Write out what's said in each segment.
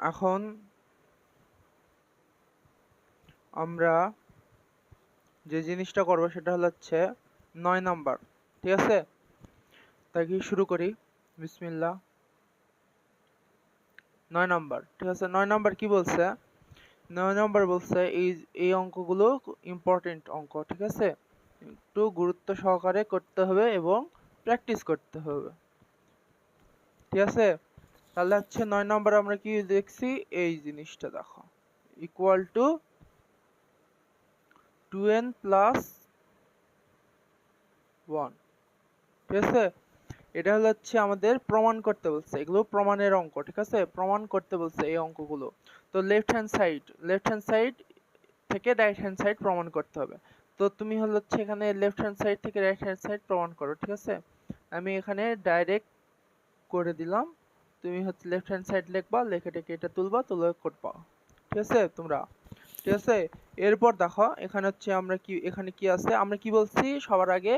এখন আমরা যে জিনিসটা করব সেটা হচ্ছে 9 নাম্বার। ঠিক আছে, তাই কি শুরু করি। বিসমিল্লাহ। 9 নাম্বার, ঠিক আছে। 9 নাম্বার কি বলছে? 9 নাম্বার বলছে এই অঙ্কগুলো ইম্পর্টেন্ট অঙ্ক, ঠিক আছে, একটু গুরুত্ব সহকারে করতে হবে এবং প্র্যাকটিস করতে হবে। ঠিক আছে, তাহলে হচ্ছে 9 নাম্বার আমরা কি দেখছি, এই জিনিসটা দেখো, ইকুয়াল টু 2n প্লাস 1। ঠিক আছে, এটা হচ্ছে আমাদের প্রমাণ করতে বলছে, এগুলো প্রমাণের অঙ্ক। ঠিক আছে, প্রমাণ করতে বলছে এই অঙ্কগুলো। তো লেফট হ্যান্ড সাইড থেকে রাইট হ্যান্ড সাইড প্রমাণ করতে হবে। তো তুমি হচ্ছে এখানে লেফট হ্যান্ড সাইড থেকে রাইট হ্যান্ড সাইড প্রমাণ করো। ঠিক আছে, আমি এখানে ডাইরেক্ট করে দিলাম। তুমি হচ্ছে লেফট হ্যান্ড সাইড লিখবা, লিখে টেকে এটা তুলবা, তুলে করবা। ঠিক আছে তোমরা? ঠিক আছে, এরপর দেখো এখানে হচ্ছে আমরা কি, এখানে কি আছে, আমরা কি বলছি সবার আগে,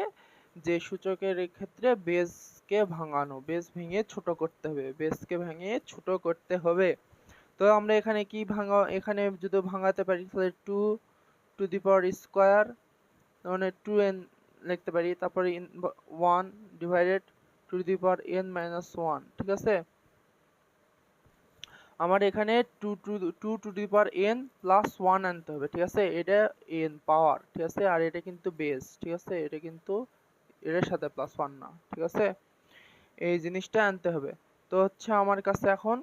যে সূচকের ক্ষেত্রে বেসকে ভাঙানো, বেস ভেঙে ছোট করতে হবে, বেসকে ভেঙে ছোট করতে হবে। তো আমরা এখানে কি এখানে যদি ভাঙাতে পারি তাহলে 2 টু দি পাওয়ার স্কয়ার, মানে 2n লিখতে পারি, তারপরে 1 divided two the power n minus 1। ঠিক আছে, আমার এখানে 2 to the power n plus 1 আনতে হবে। ঠিক আছে, এটা n পাওয়ার, ঠিক আছে, আর এটা কিন্তু বেস। ঠিক আছে, এটা কিন্তু এর সাথে প্লাস 1 না। ঠিক আছে, এই জিনিসটা আনতে হবে। তো হচ্ছে আমার কাছে এখন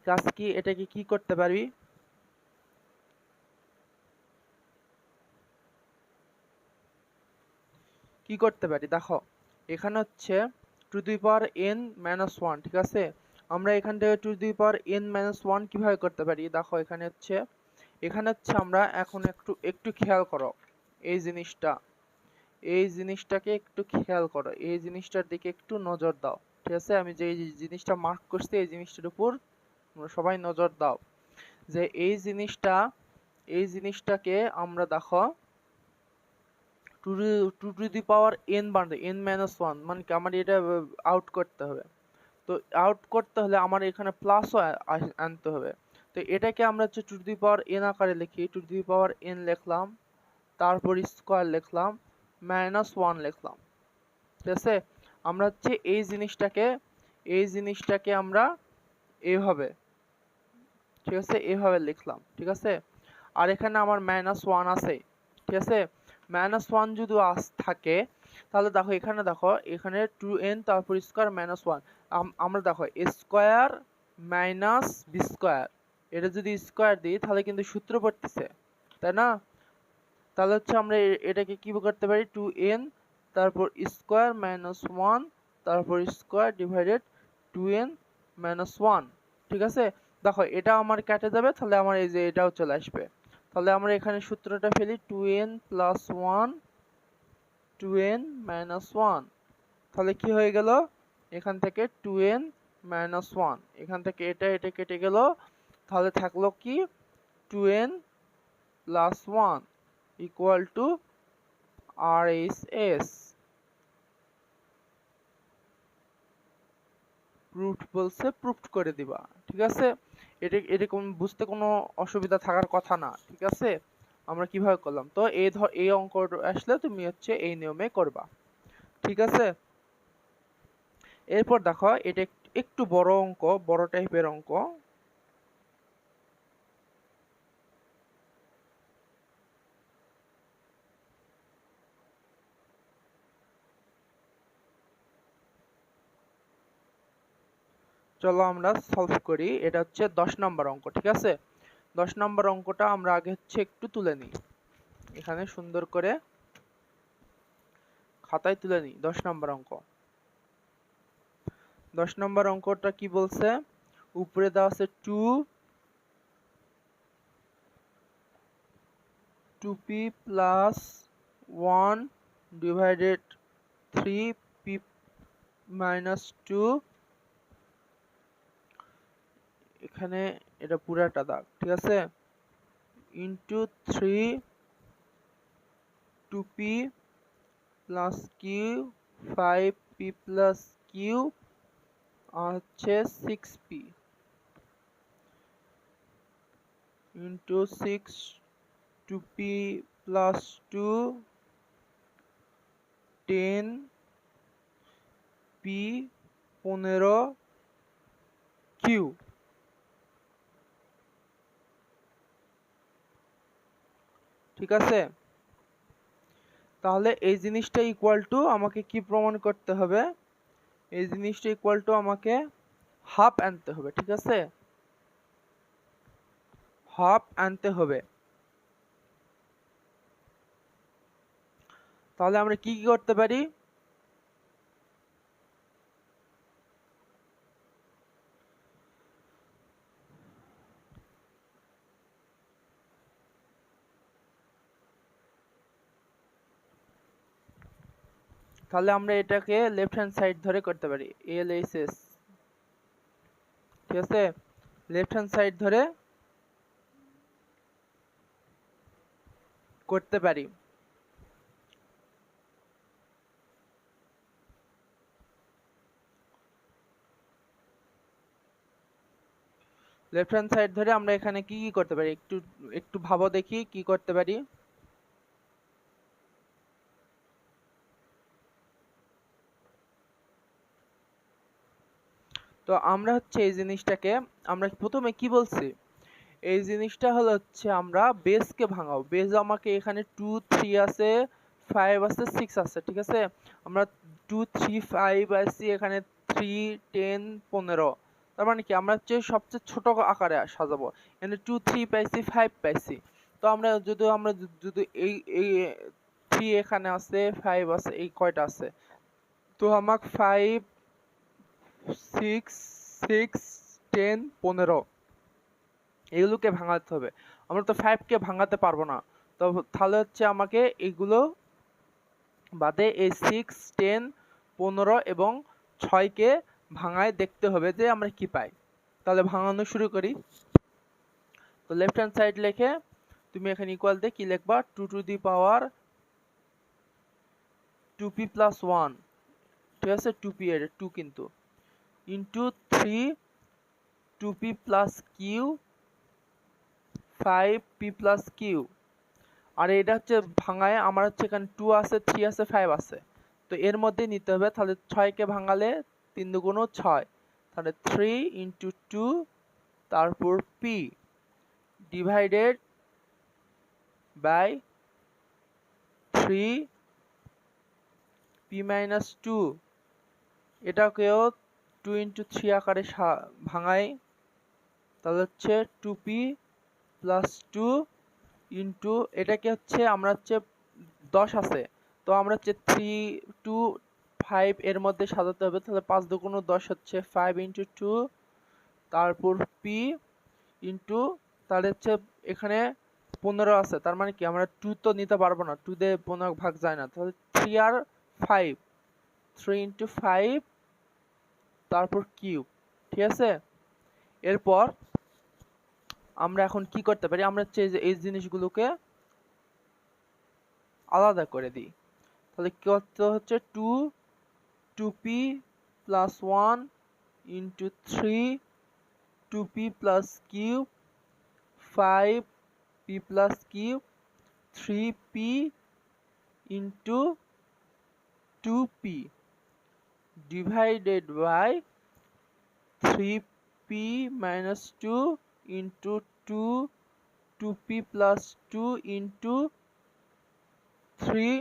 কাজ কি, এটাকে কি করতে পারি, কি করতে পারি দেখো, এখানে হচ্ছে two the power n minus 1। ঠিক আছে, আমরা এখান থেকে two the power n minus 1 কিভাবে করতে পারি দেখো, এখানে হচ্ছে আমরা এখন একটু একটু খেয়াল করো এই জিনিসটা, এই জিনিসটাকে একটু খেয়াল করো, এই জিনিসটার দিকে একটু নজর দাও। ঠিক আছে, আমি যে জিনিসটা মার্ক করছি এই জিনিসটার উপর সবাই নজর দাও, যে এই জিনিসটাকে আমরা দেখো two to the power n বানাতে, n মাইনাস 1 মানে কি, আমার এটা আউট করতে হবে। তো আউট করতে হলে আমার এখানে প্লাসও আনতে হবে। তো এটাকে আমরা হচ্ছে টু দি পাওয়ার n আকারে লিখি, টু দি পাওয়ার n লিখলাম, তারপর স্কয়ার লিখলাম, মাইনাস 1 লিখলাম। ঠিক আছে, আমরা হচ্ছে এই জিনিসটাকে আমরা এইভাবে, ঠিক আছে, এইভাবে লিখলাম। ঠিক আছে, আর এখানে আমার মাইনাস 1 আছে। ঠিক আছে, মাইনাস 1 যদি থাকে তাহলে দেখো এখানে 2n তারপর স্কয়ার মাইনাস 1, আমরা দেখো স্কয়ার মাইনাস বি স্কয়ার, এটা যদি স্কয়ার দিই তাহলে কিন্তু সূত্র পড়তেছে, তাই না? তাহলে হচ্ছে আমরা এটাকে কি করতে পারি, 2n তারপর স্কয়ার মাইনাস 1 তারপর স্কয়ার ডিভাইডেড 2n মাইনাস 1। ঠিক আছে, দেখো এটা আমার কেটে যাবে, তাহলে আমার এই যে এটাও চলে আসবে। তাহলে আমরা এখানে সূত্রটা ফেলি, 2n প্লাস 1 2n মাইনাস 1, তাহলে কি হয়ে গেল, এখান থেকে 2n মাইনাস 1, এখান থেকে এটা কেটে গেল, তাহলে থাকলো কি 2n plus 1 equal to RHS। Proof বলছে, প্রুফ করে দিবা। ঠিক আছে, এরকম বুঝতে কোনো অসুবিধা থাকার কথা না। ঠিক আছে, আমরা কিভাবে করলাম, তো এই অঙ্ক আসলে তুমি হচ্ছে এই নিয়মে করবা। ঠিক আছে, এরপর দেখো এটা একটু বড় অঙ্ক, বড় টাইপের অঙ্ক। চলো আমরা সলভ করি। এটা হচ্ছে 10 নম্বর অঙ্ক। ঠিক আছে, 10 নম্বর অঙ্কটা আমরা আগে হচ্ছে একটু তুলে নিই, এখানে সুন্দর করে খাতায় তুলে নিই। 10 নম্বর অঙ্ক, 10 নম্বর অঙ্কটা কি বলছে, উপরে দেওয়া আছে 2p plus 1 divided 3p minus 2, এখানে এটা পুরাটা দাগ। ঠিক আছে, into 3 2p plus q 5p plus q আর হচ্ছে 6p। Into 6 2p plus 2 10p 15q। ঠিক আছে, তাহলে এই জিনিসটা ইকুয়াল টু আমাকে কি প্রমাণ করতে হবে? এই জিনিসটা ইকুয়াল টু আমাকে হাফ আনতে হবে। ঠিক আছে, হাফ আনতে হবে। তাহলে আমরা কি কি করতে পারি? তাহলে আমরা এটাকে লেফট হ্যান্ড সাইড ধরে করতে পারি, LHS। ঠিক আছে, লেফট হ্যান্ড সাইড ধরে করতে পারি। লেফট হ্যান্ড সাইড ধরে আমরা এখানে কি কি করতে পারি, একটু একটু ভাবো দেখি কি করতে পারি। তো আমরা হচ্ছে এই জিনিসটাকে, আমরা প্রথমে কি বলছি, এই জিনিসটা হলো হচ্ছে আমরা বেসকে ভাঙাবো। বেস আমাকে এখানে 2 3 আছে, 5 আছে, 6 আছে। ঠিক আছে, আমরা 2 3 5 আছে, এখানে 3 10 15। তার মানে কি আমরা হচ্ছে সবচেয়ে ছোট আকারে সাজাবো। এখানে 2 3 পাইছি, 5 পাইছি। তো আমরা যদি এই 3 এখানে আছে, 5 আছে, এই কয়টা আছে, তো আমাকে 5 6 6 10 15 এগুলোকে ভাঙাতে হবে। আমরা তো 5 কে ভাঙাতে পারবো না, তো তাহলে হচ্ছে আমাকে এগুলো বাদে এই 6 10 15 এবং 6 কে ভাঙায় দেখতে হবে যে আমরা কি পাই। তাহলে ভাঙানো শুরু করি। তো লেফট হ্যান্ড সাইড লিখে তুমি এখানে ইকুয়াল দিয়ে কি লিখবা, 2 to the power 2p plus 1। ঠিক আছে, 2p এর 2 কিন্তু into 3 2p plus q 5p plus q। আর এটা হচ্ছে ভাঙায় আমার হচ্ছে এখানে 2 আছে, 3 আছে, 5 আছে, তো এর মধ্যে নিতে হবে। তাহলে 6 কে ভাঙালে 3 দুগুণ 6, তাহলে 3 ইন্টু 2 তারপর p divided by 3 p minus 2। এটাকেও 2 ইন্টু 3 আকারে ভাঙাই, তাহলে হচ্ছে 2p প্লাস 2 ইন্টু এটাকে হচ্ছে আমরা হচ্ছে 10 আছে, তো আমরা হচ্ছে 3 2 5 এর মধ্যে সাজাতে হবে। তাহলে 5 দুগুণ 10 হচ্ছে 5 ইন্টু 2 তারপর p ইন্টু, তাহলে হচ্ছে এখানে 15 আছে, তার মানে কি আমরা 2 তো নিতে পারবো না, 2 দিয়ে 15 ভাগ যায় না, তাহলে 3 আর 5 3 ইন্টু 5 তারপর কিউব। ঠিক আছে, এরপর আমরা এখন কি করতে পারি, আমরা হচ্ছে এই জিনিসগুলোকে আলাদা করে দিই। তাহলে কি করতে হচ্ছে 2 2p plus 1 into 3 2p plus cube 5p plus cube 3p into 2p divided by 3p minus 2 into 2p plus 2 into 3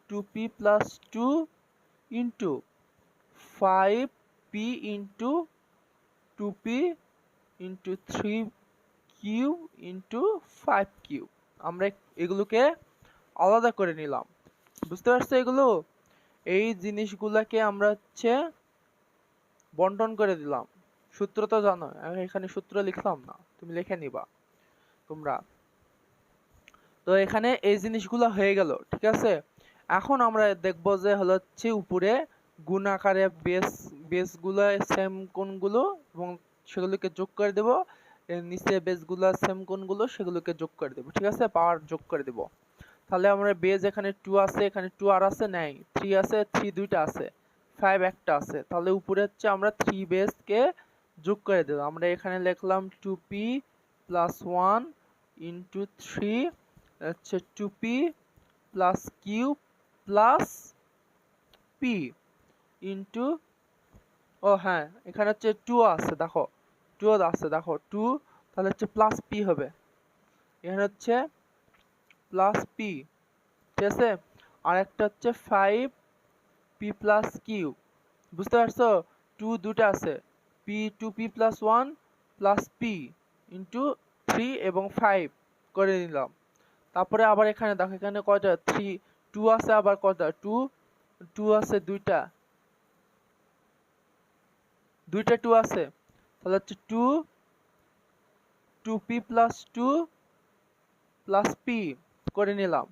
2p plus 2 into 5p into 2p into 3q into 5q। আমরা এগুলোকে আলাদা করে নিলাম, বুঝতে পারছো? এগুলো এই জিনিসগুলোকে আমরা হচ্ছে বন্টন করে দিলাম। সূত্র তো জানো, আমি এখানে সূত্র লিখলাম না, তুমি লিখে নিবা তোমরা। তো এখানে এই জিনিসগুলো হয়ে গেল। ঠিক আছে, এখন আমরা দেখব যে হচ্ছে উপরে গুণ আকারে বেসগুলো সেম কোণগুলো এবং সেগুলোকে যোগ করে দেব, এর নিচে বেসগুলো সেম কোণগুলো সেগুলোকে যোগ করে দেব। ঠিক আছে, পাওয়ার যোগ করে দেব। তাহলে আমরা বেস এখানে 2 আছে, এখানে 2 আর আছে নাই, 3 আছে, 3 দুইটা আছে, 5 একটা আছে, তাহলে উপরে হচ্ছে আমরা 3 বেসকে যোগ করে দেব। আমরা এখানে লিখলাম 2p প্লাস 1 ইন্টু 3 হচ্ছে 2p plus q plus p into, ও হ্যাঁ এখানে হচ্ছে 2 আছে, দেখো 2 আছে, দেখো 2, তাহলে হচ্ছে প্লাস পি হবে, এখানে হচ্ছে প্লাস পি, ঠিক আছে। আর একটা হচ্ছে 5 পি প্লাস কিউ, বুঝতে পারছো? 2 দুটো আছে, P 2p plus 1 plus p into 3 এবং 5 করে নিলাম। তারপরে আবার এখানে দেখো, এখানে কয়টা 3 2 আছে, আবার কয়টা 2 2 আছে, দুইটা 2 আছে, তাহলে হচ্ছে 2p প্লাস 2 প্লাস পি করে নিলাম।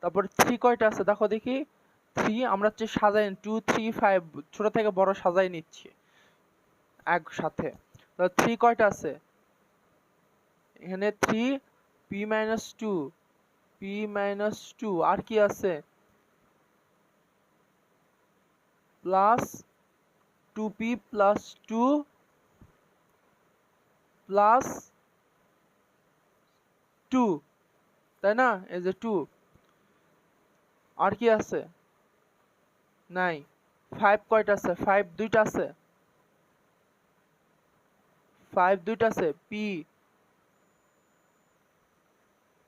তারপর 3 কয়টা আছে দেখো দেখি, 3 আমরা হচ্ছে সাজাই 2 3 5 ছোট থেকে বড় সাজাই নিচ্ছি একসাথে। তাহলে 3 কয়টা আছে, এখানে 3 p মাইনাস 2 p মাইনাস 2, আর কি আছে প্লাস 2p প্লাস 2 প্লাস 2, তাই না? এই যে 2, আর কি আছে নাই। 5 কয়টা আছে, 5 দুইটা আছে, 5 দুইটা আছে, p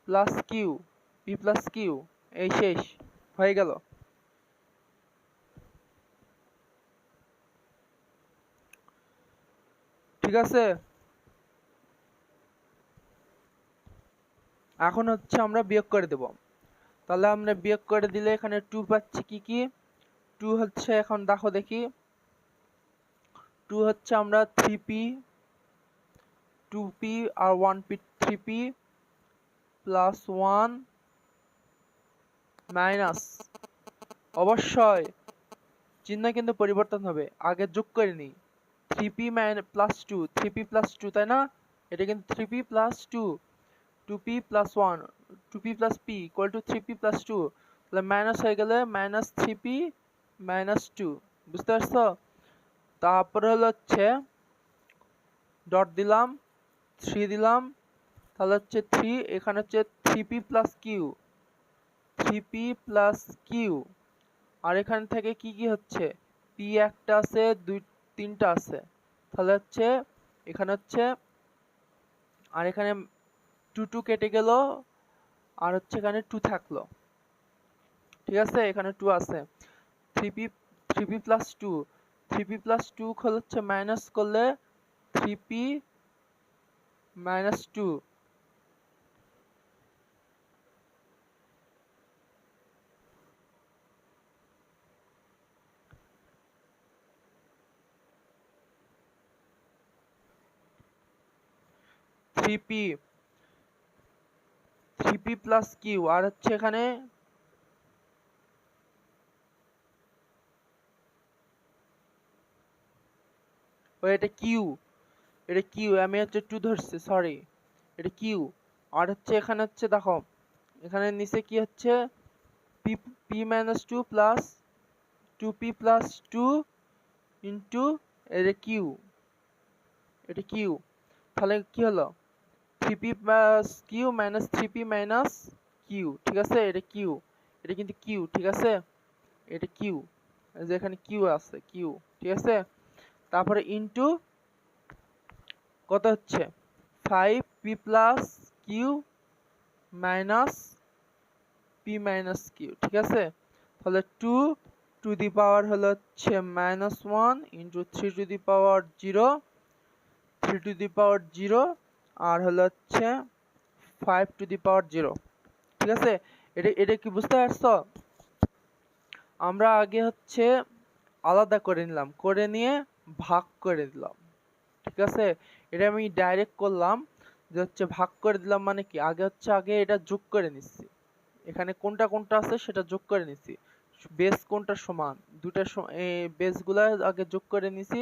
plus Q, p plus Q, এই শেষ হয়ে গেল। ঠিক আছে, এখন হচ্ছে আমরা বিয়োগ করে দেব। তাহলে আমরা বিয়োগ করে দিলে এখানে 2 পাচ্ছি, কি কি 2 হচ্ছে, এখন দেখো দেখি 2 হচ্ছে আমরা 3p 2p আর 1p 3p প্লাস 1 মাইনাস, অবশ্যই চিহ্ন কিন্তু পরিবর্তন হবে, আগে যোগ করে নিই 3p প্লাস 2 3p প্লাস 2, তাই না? এটা কিন্তু 3p plus 2 2p plus 1 2p plus p equal two 3p plus 2, তাহলে মাইনাস হয়ে গেলে মাইনাস 3p মাইনাস 2, বুঝতে পারছো? তারপরে হলো হচ্ছে ডট দিলাম 3 দিলাম, তাহলে হচ্ছে 3, এখানে হচ্ছে 3p plus q 3p plus q, আর এখান থেকে কি কি হচ্ছে p একটা আছে, 2 3টা আছে, তাহলে হচ্ছে এখানে হচ্ছে, আর এখানে 2 2 কেটে গেল, আর হচ্ছে এখানে 2 থাকলো, ঠিক আছে, এখানে 2 আছে। 3p 3p plus 2 3p plus 2 হচ্ছে মাইনাস করলে 3p minus 2, 3p 3p plus q, আর হচ্ছে এখানে ও এটা কিউ, এটা কিউ, আমি হচ্ছে 2 ধরছি, সরি, এটা কিউ। আর হচ্ছে এখানে হচ্ছে দেখো, এখানে নিচে কি হচ্ছে p p minus 2 plus 2p plus 2 into এটা কিউ, এটা কিউ, তাহলে কি হলো 3p plus Q minus 3p minus Q, ঠিক আছে, এটা কিউ, এটা কিন্তু কিউ, ঠিক আছে, এটা কিউ, এই যে এখানে কিউ আছে, কিউ, ঠিক আছে। তারপরে ইনটু কত হচ্ছে 5p plus Q minus p minus Q, ঠিক আছে। তাহলে 2 টু দি পাওয়ার হলো হচ্ছে minus 1 into 3 to the power 0 3 to the power 0, আর হলো হচ্ছে 5 টু দি পাওয়ার 0, ঠিক আছে। এটা এটা কি বুঝতে পারছো? আমরা আগে হচ্ছে আলাদা করে নিলাম, করে নিয়ে ভাগ করে দিলাম, ঠিক আছে। এটা আমি ডাইরেক্ট করলাম যে হচ্ছে ভাগ করে দিলাম, মানে কি আগে হচ্ছে আগে এটা যোগ করে নিচ্ছি, এখানে কোনটা কোনটা আছে সেটা যোগ করে নিচ্ছি, বেস কোনটা সমান, দুটা বেসগুলা আগে যোগ করে নিছি,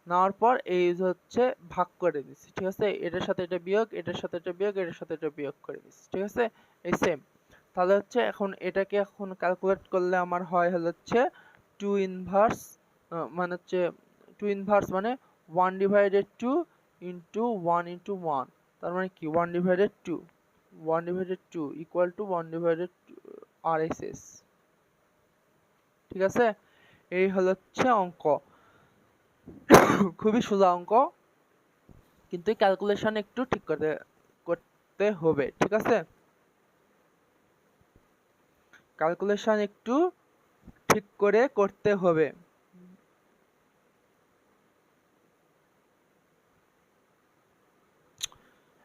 নেওয়ার পর এই হচ্ছে ভাগ করে দিচ্ছি, ঠিক আছে। এটার সাথে এটা বিয়োগ, এটার সাথে এটা বিয়োগ, এটার সাথে এটা বিয়োগ করে দিচ্ছি, ঠিক আছে, এই সেম। তাহলে হচ্ছে এখন এটাকে এখন ক্যালকুলেট করলে আমার হয় হচ্ছে 2 ইনভার্স, মানে হচ্ছে 2 ইনভার্স মানে 1 ডিভাইডেড 2 ইন্টু 1 ইন্টু 1, তার মানে কি 1/2 ইকুয়াল টু 1/RSS। ঠিক আছে, এই হচ্ছে অঙ্ক। খুবই সোজা অঙ্ক, কিন্তু ক্যালকুলেশন একটু ঠিক করতে হবে। ঠিক আছে, ক্যালকুলেশন একটু ঠিক করে করতে হবে।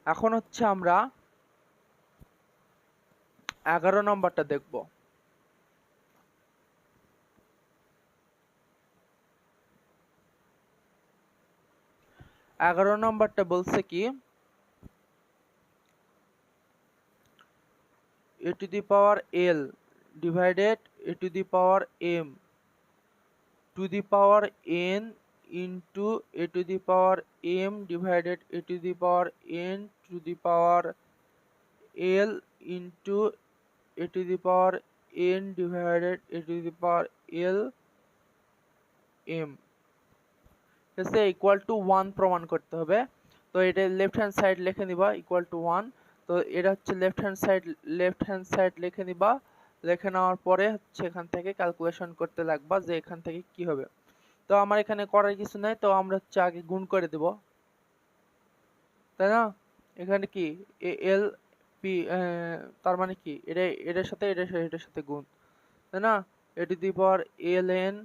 এখন হচ্ছে আমরা 11 নম্বরটা দেখব। 11 নম্বরটা বলছে কি a to the power l divided a to the power m to the power n into a to the power m divided a to the power n to the power l into a to the power n divided a to the power l m এসে equal to 1 প্রমাণ করতে হবে। তো এটা left hand side লিখে নিবা equal to 1। তো এটা হচ্ছে লেফট হ্যান্ড সাইড লিখে নিবা। লিখে নেওয়ার পরে হচ্ছে এখান থেকে ক্যালকুলেশন করতে লাগবা যে এখান থেকে কি হবে। তো আমার এখানে করার কিছু নাই, তো আমরা হচ্ছে আগে গুণ করে দেব, তাই না? এখানে কি এল পি, তার মানে কি এটার সাথে এটার সাথে গুণ, তাই না? A to the power l n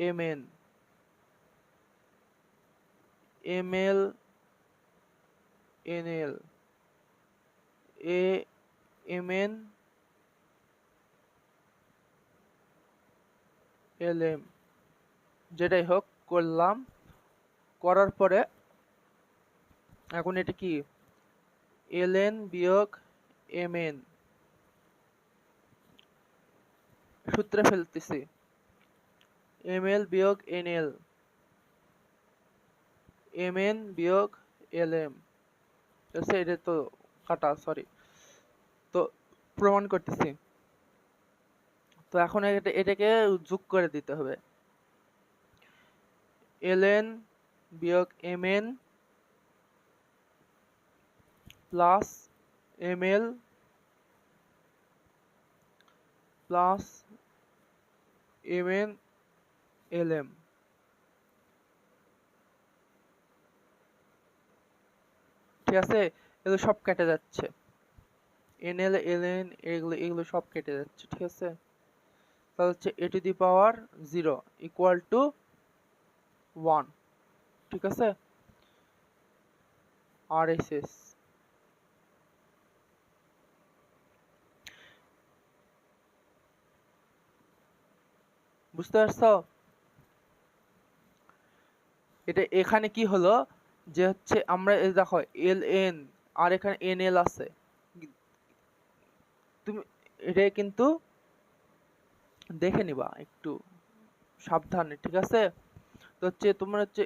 m n m l n l a m N L m, যেটাই হোক করলাম। করার পরে এখন এটা কি এল এন বিয়োগ এম এন, সূত্রে ফেলতেছি এম এল বিয়োগ এন এল, এম এন বিয়োগ এল এম। এটা তো কাটা, সরি, তো প্রমাণ করতেছি। তো এখন এটাকে যোগ করে দিতে হবে, এল এন বিয়োগ M N plus M L plus M N L M. ঠিক আছে, এগুলো সব কেটে যাচ্ছে, এন এল এল এন এগুলো সব কেটে যাচ্ছে। ঠিক আছে, তাহলে হচ্ছে a to the power 0 equal to 1। ঠিক আছে, RSS। বুঝতে পারছো? এটা এখানে কি হলো যে হচ্ছে আমরা দেখো এল এন আর এখানে এন এল আছে, তুমি এটা কিন্তু দেখে নিবা একটু সাবধানে। ঠিক আছে, তো হচ্ছে তোমার হচ্ছে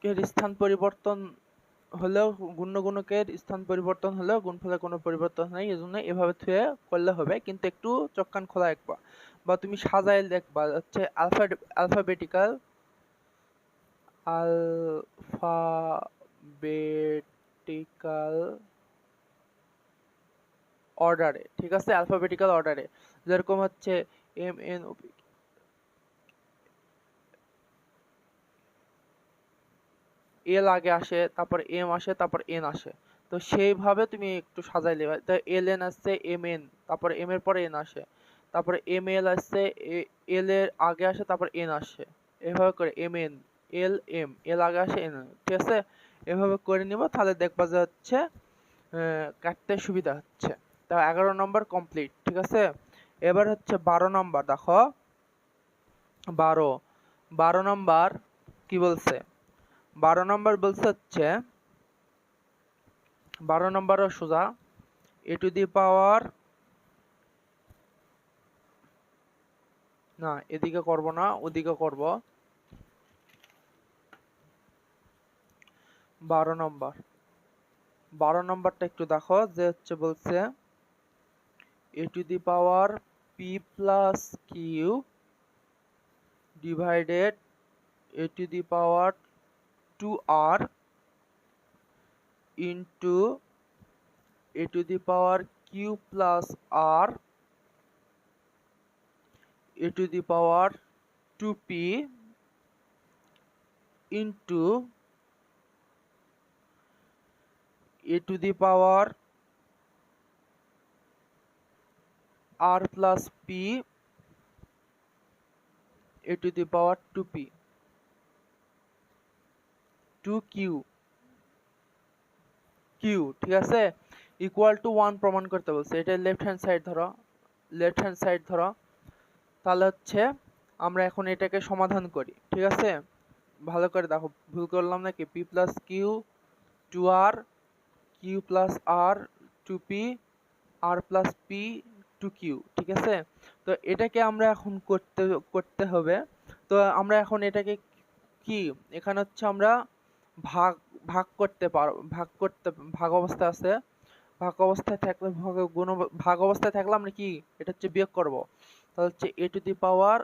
এর স্থান পরিবর্তন হলেও গুণকের স্থান পরিবর্তন হলেও গুণফলের কোনো পরিবর্তন নেই, এজন্য এভাবে থুয়ে করলে হবে, কিন্তু একটু চোখ কান খোলা রাখবা বা তুমি সাজায় দেখবা হচ্ছে আলফাবেটিক্যাল অর্ডারে। ঠিক আছে, অ্যালফাবেটিক্যাল অর্ডারে, যেরকম হচ্ছে এম এন এল আগে আসে, তারপর এম আসে, তারপর এন আসে। তো সেইভাবে তুমি একটু সাজাই নেবে। তো এল এন আসছে এম এন, তারপর এম এর পরে এন আসে, তারপরে এম এল আসছে এল এর আগে আসে, তারপর এন আসে, এভাবে করে এম এন এল এম, এল আগে আসে এন। ঠিক আছে, এভাবে করে নিব, তাহলে দেখবা যে হচ্ছে কাটতে সুবিধা হচ্ছে। তা 11 নম্বর কমপ্লিট। ঠিক আছে, এবার হচ্ছে 12 নম্বর দেখো। 12 নম্বর কি বলছে? 12 নম্বর বলছে হচ্ছে 12 নম্বরও সোজা, এ টু দি পাওয়ার, না এদিকে করব না, ওদিকে করব। 12 নম্বরটা একটু দেখো যে হচ্ছে বলছে a to the power p plus q divided a to the power 2r into a to the power q plus r a to the power 2p into a to the power r plus p a to the power 2p 2q ঠিক আছে equal to 1 প্রমাণ করতে বলছে। এটা left hand side ধরো তাহলে হচ্ছে আমরা এখন এটাকে সমাধান করি। ঠিক আছে, ভালো করে দেখো, ভুল করলাম নাকি? p plus Q 2r q plus r 2p r plus p 2q। ঠিক আছে, তো এটাকে আমরা এখন করতে হবে। তো আমরা এখন এটাকে কি এখানে হচ্ছে আমরা ভাগ করতে ভাগ অবস্থা আছে, ভাগ অবস্থায় থাকলে ভাগ অবস্থায় থাকলে আমরা কি এটা হচ্ছে বিয়োগ করব। তাহলে হচ্ছে a to the power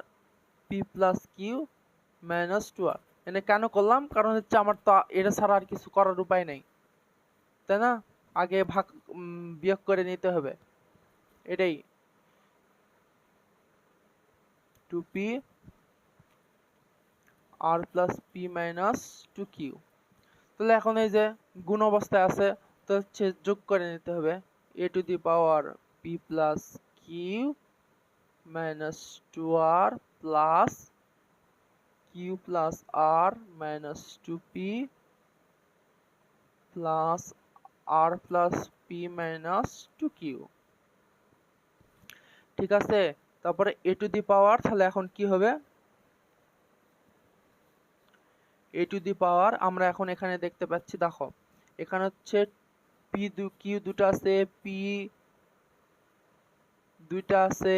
p plus Q minus 2r। এনে কেন করলাম? কারণ হচ্ছে আমার তো এটা ছাড়া আর কিছু করার উপায় নেই, তাই না? আগে বিয়োগ করে নিতে হবে, এটাই 2p r plus p minus 2q। তাহলে এখন এই যে গুণ অবস্থায় আছে, তো হচ্ছে যোগ করে নিতে হবে a to the power p plus Q minus 2r plus q plus r minus 2p plus r plus p minus 2q। ঠিক আছে, তারপরে a টু দি পাওয়ার, তাহলে এখন কি হবে? a টু দি পাওয়ার আমরা এখন এখানে দেখতে পাচ্ছি, দেখো এখানে হচ্ছে কিউ দুটো আছে, পি দুইটা আছে।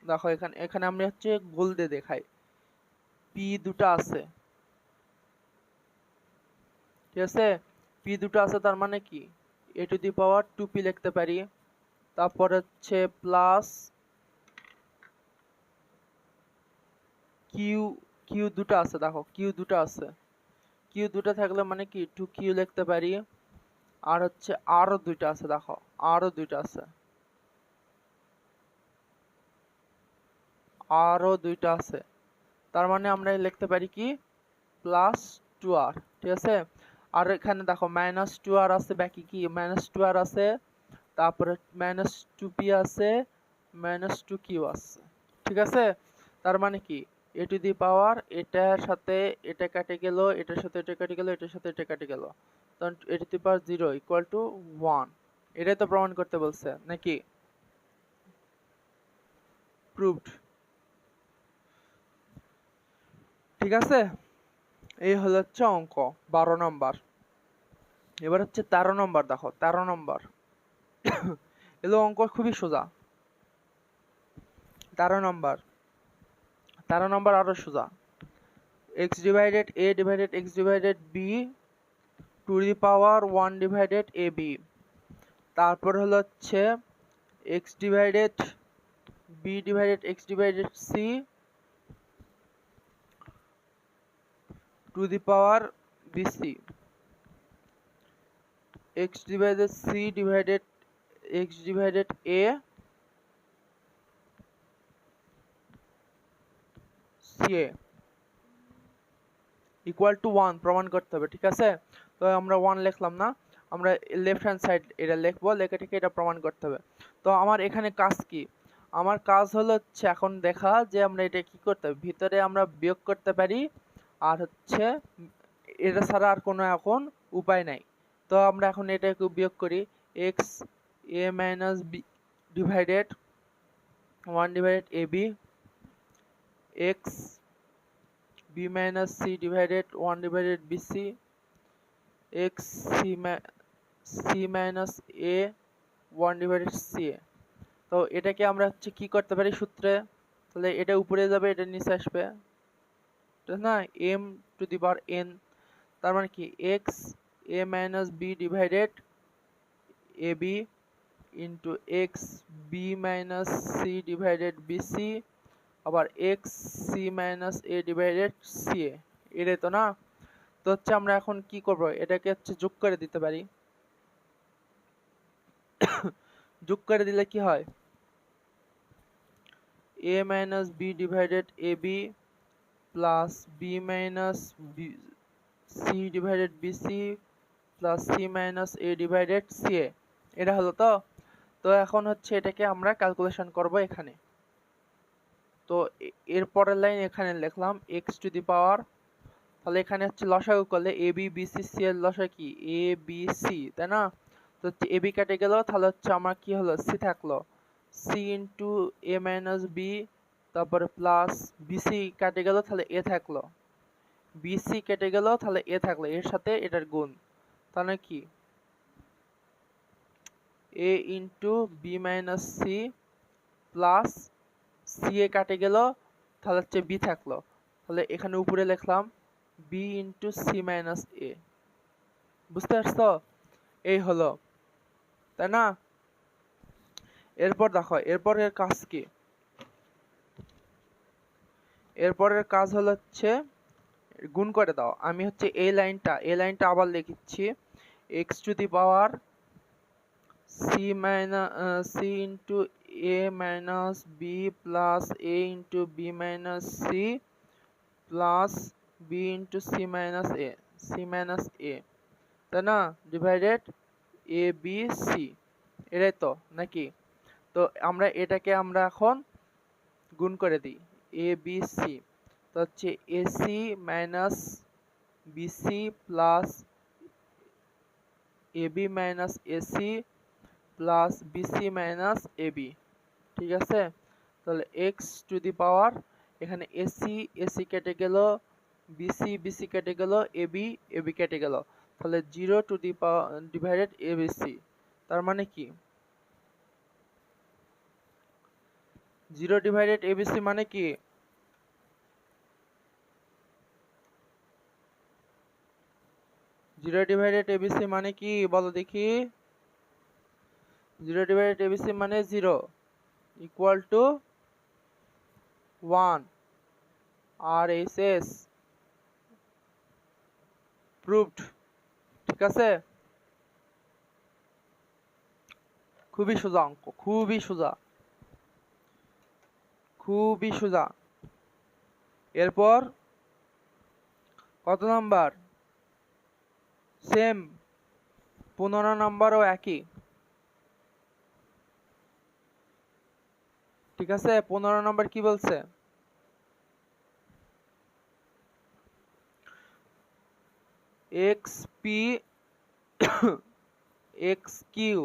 দেখো এখানে আমরা হচ্ছে গোল দিয়ে দেখাই, পি দুটো আছে। ঠিক আছে, পি দুটো আছে, তার মানে কি a to the power 2p লিখতে পারি। তারপর হচ্ছে প্লাস কিউ দুটো আছে, দেখো কিউ দুটো আছে, কিউ দুটো থাকলে মানে কি 2q লিখতে পারি। আর হচ্ছে আরো দুইটা আছে, দেখো আরো দুইটা আছে, তার মানে আমরা লিখতে পারি কি প্লাস 2r। ঠিক আছে, আর এখানে দেখো মাইনাস 2r আছে, বাকি কি মাইনাস 2r আছে, তারপরে মাইনাস 2p আছে, মাইনাস 2q আছে। ঠিক আছে, তার মানে কি a টু দি পাওয়ার এটার সাথে এটা কেটে গেল, এটার সাথে এটা কেটে গেল, এটার সাথে এটা কেটে গেল, তখন a to the power 0 equal to 1। এটাই তো প্রমাণ করতে বলছে নাকি? প্রুভড। ঠিক আছে, এই হলো হচ্ছে অঙ্ক 12 নম্বর। এবার হচ্ছে 13 নম্বর, দেখো 13 নম্বর এলো অঙ্ক খুবই সোজা। 13 নম্বর আরো সোজা। x divided a divided x divided b two the power 1 divided ab। তারপর হলো হচ্ছে x divided b divided x divided c two the power bc। x divided c divided x divided a ca equal to 1 প্রমাণ করতে হবে। ঠিক আছে, তো আমরা 1 লিখলাম না, আমরা লেফট হ্যান্ড সাইড এটা লিখবো, লিখে থেকে এটা প্রমাণ করতে হবে। তো আমার এখানে কাজ কি? আমার কাজ হলো হচ্ছে এখন দেখা যে আমরা এটা কি করতে হবে, ভিতরে আমরা বিয়োগ করতে পারি, আর হচ্ছে এটা ছাড়া আর কোনো এখন উপায় নাই। তো আমরা এখন এটাকে বিয়োগ করি, x a minus b divided 1 divided ab x b minus c divided 1 divided bc x c minus a 1 divided ca। তো এটাকে আমরা হচ্ছে কি করতে পারি সূত্রে, তাহলে এটা উপরে যাবে, এটা নিচে আসবে, ঠিক না? m two the power n, তার মানে কি x a minus b divided ab into x B minus C divided BC আবার X C minus A divided C A, এটাই তো না? তো হচ্ছে আমরা এখন কি করব, এটাকে হচ্ছে যোগ করে দিতে পারি। যোগ করে দিলে কি হয়, a minus b divided a b plus b minus C divided b c plus c minus A divided C a, এটা হলো তো। তো এখন হচ্ছে এটাকে আমরা ক্যালকুলেশন করব এখানে। তো এর পরের লাইন এখানে লিখলাম এক্স টু দি পাওয়ার, তাহলে এখানে হচ্ছে লসাগু করলে A B B C C এর লসাগু কি এ বি সি, তাই না? তো হচ্ছে এ বি কেটে গেল, তাহলে হচ্ছে আমার কি হলো সি থাকলো, C into a minus B, তারপরে প্লাস বিসি কেটে গেল, তাহলে এ থাকলো, বিসি কেটে গেল, তাহলে এ থাকলো, এর সাথে এটার গুণ, তাহলে কি a into b minus c plus c a কাটে গেল, তাহলে হচ্ছে বি থাকলো, তাহলে এখানে উপরে লিখলাম বি ইন্টু সি মাইনাস এ। বুঝতে পারছো? এই হলো, তাই না? এরপর দেখো এরপরের কাজ কি, এরপরের কাজ হলো হচ্ছে গুণ করে দাও। আমি হচ্ছে এই লাইনটা আবার লিখছি, x to the power c minus c into a minus b plus a into b minus c plus B into c minus a, তাই না? ডিভাইডেড এ বি সি, এটাই তো নাকি? তো আমরা এটাকে আমরা এখন গুণ করে দিই, এ বি সি, তো হচ্ছে AC minus BC plus AB minus AC plus BC minus AB, ঠিক আছে? তাহলে এক্স টু দি পাওয়ার এখানে এসি এসি কেটে গেল, বিসি বিসি কেটে গেল, এবি এবি কেটে গেল, তাহলে 0 two the power divided ABC, তার মানে কি 0 ডিভাইডেড এবিসি মানে কি 0 ডিভাইডেড এবিসি মানে কি বলো দেখি? 0 ডিভাইডেড এবিসি মানে 0 equal to 1 R S S proved, ঠিক আছে? খুবই সোজা অঙ্ক, খুবই সোজা, খুবই সোজা। এরপর কত নাম্বার? সেম 15 নাম্বারও একই, ঠিক আছে? 15 নাম্বার কি বলছে? X p x q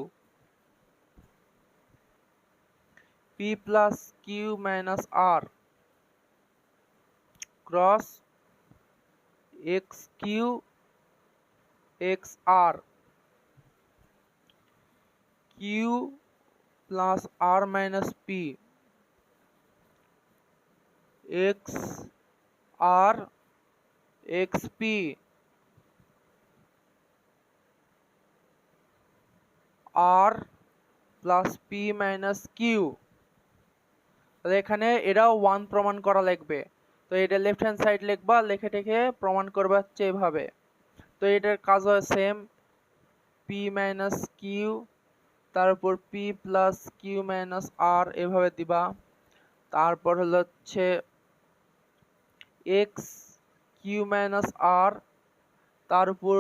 p plus Q minus r cross x q x r q plus r minus p x r x p r plus p minus q. এখানে এটাও 1 প্রমাণ করা লাগবে, তো এটা লেফট হ্যান্ড সাইড লিখবা, লিখে টেখে প্রমাণ করবে হচ্ছে এভাবে। তো এটার কাজ হয় সেম, পি মাইনাস কিউ তারপর পি প্লাস কিউ মাইনাস আর এভাবে দিবা। তারপর হলো হচ্ছে এক্স কিউ মাইনাস আর তার উপর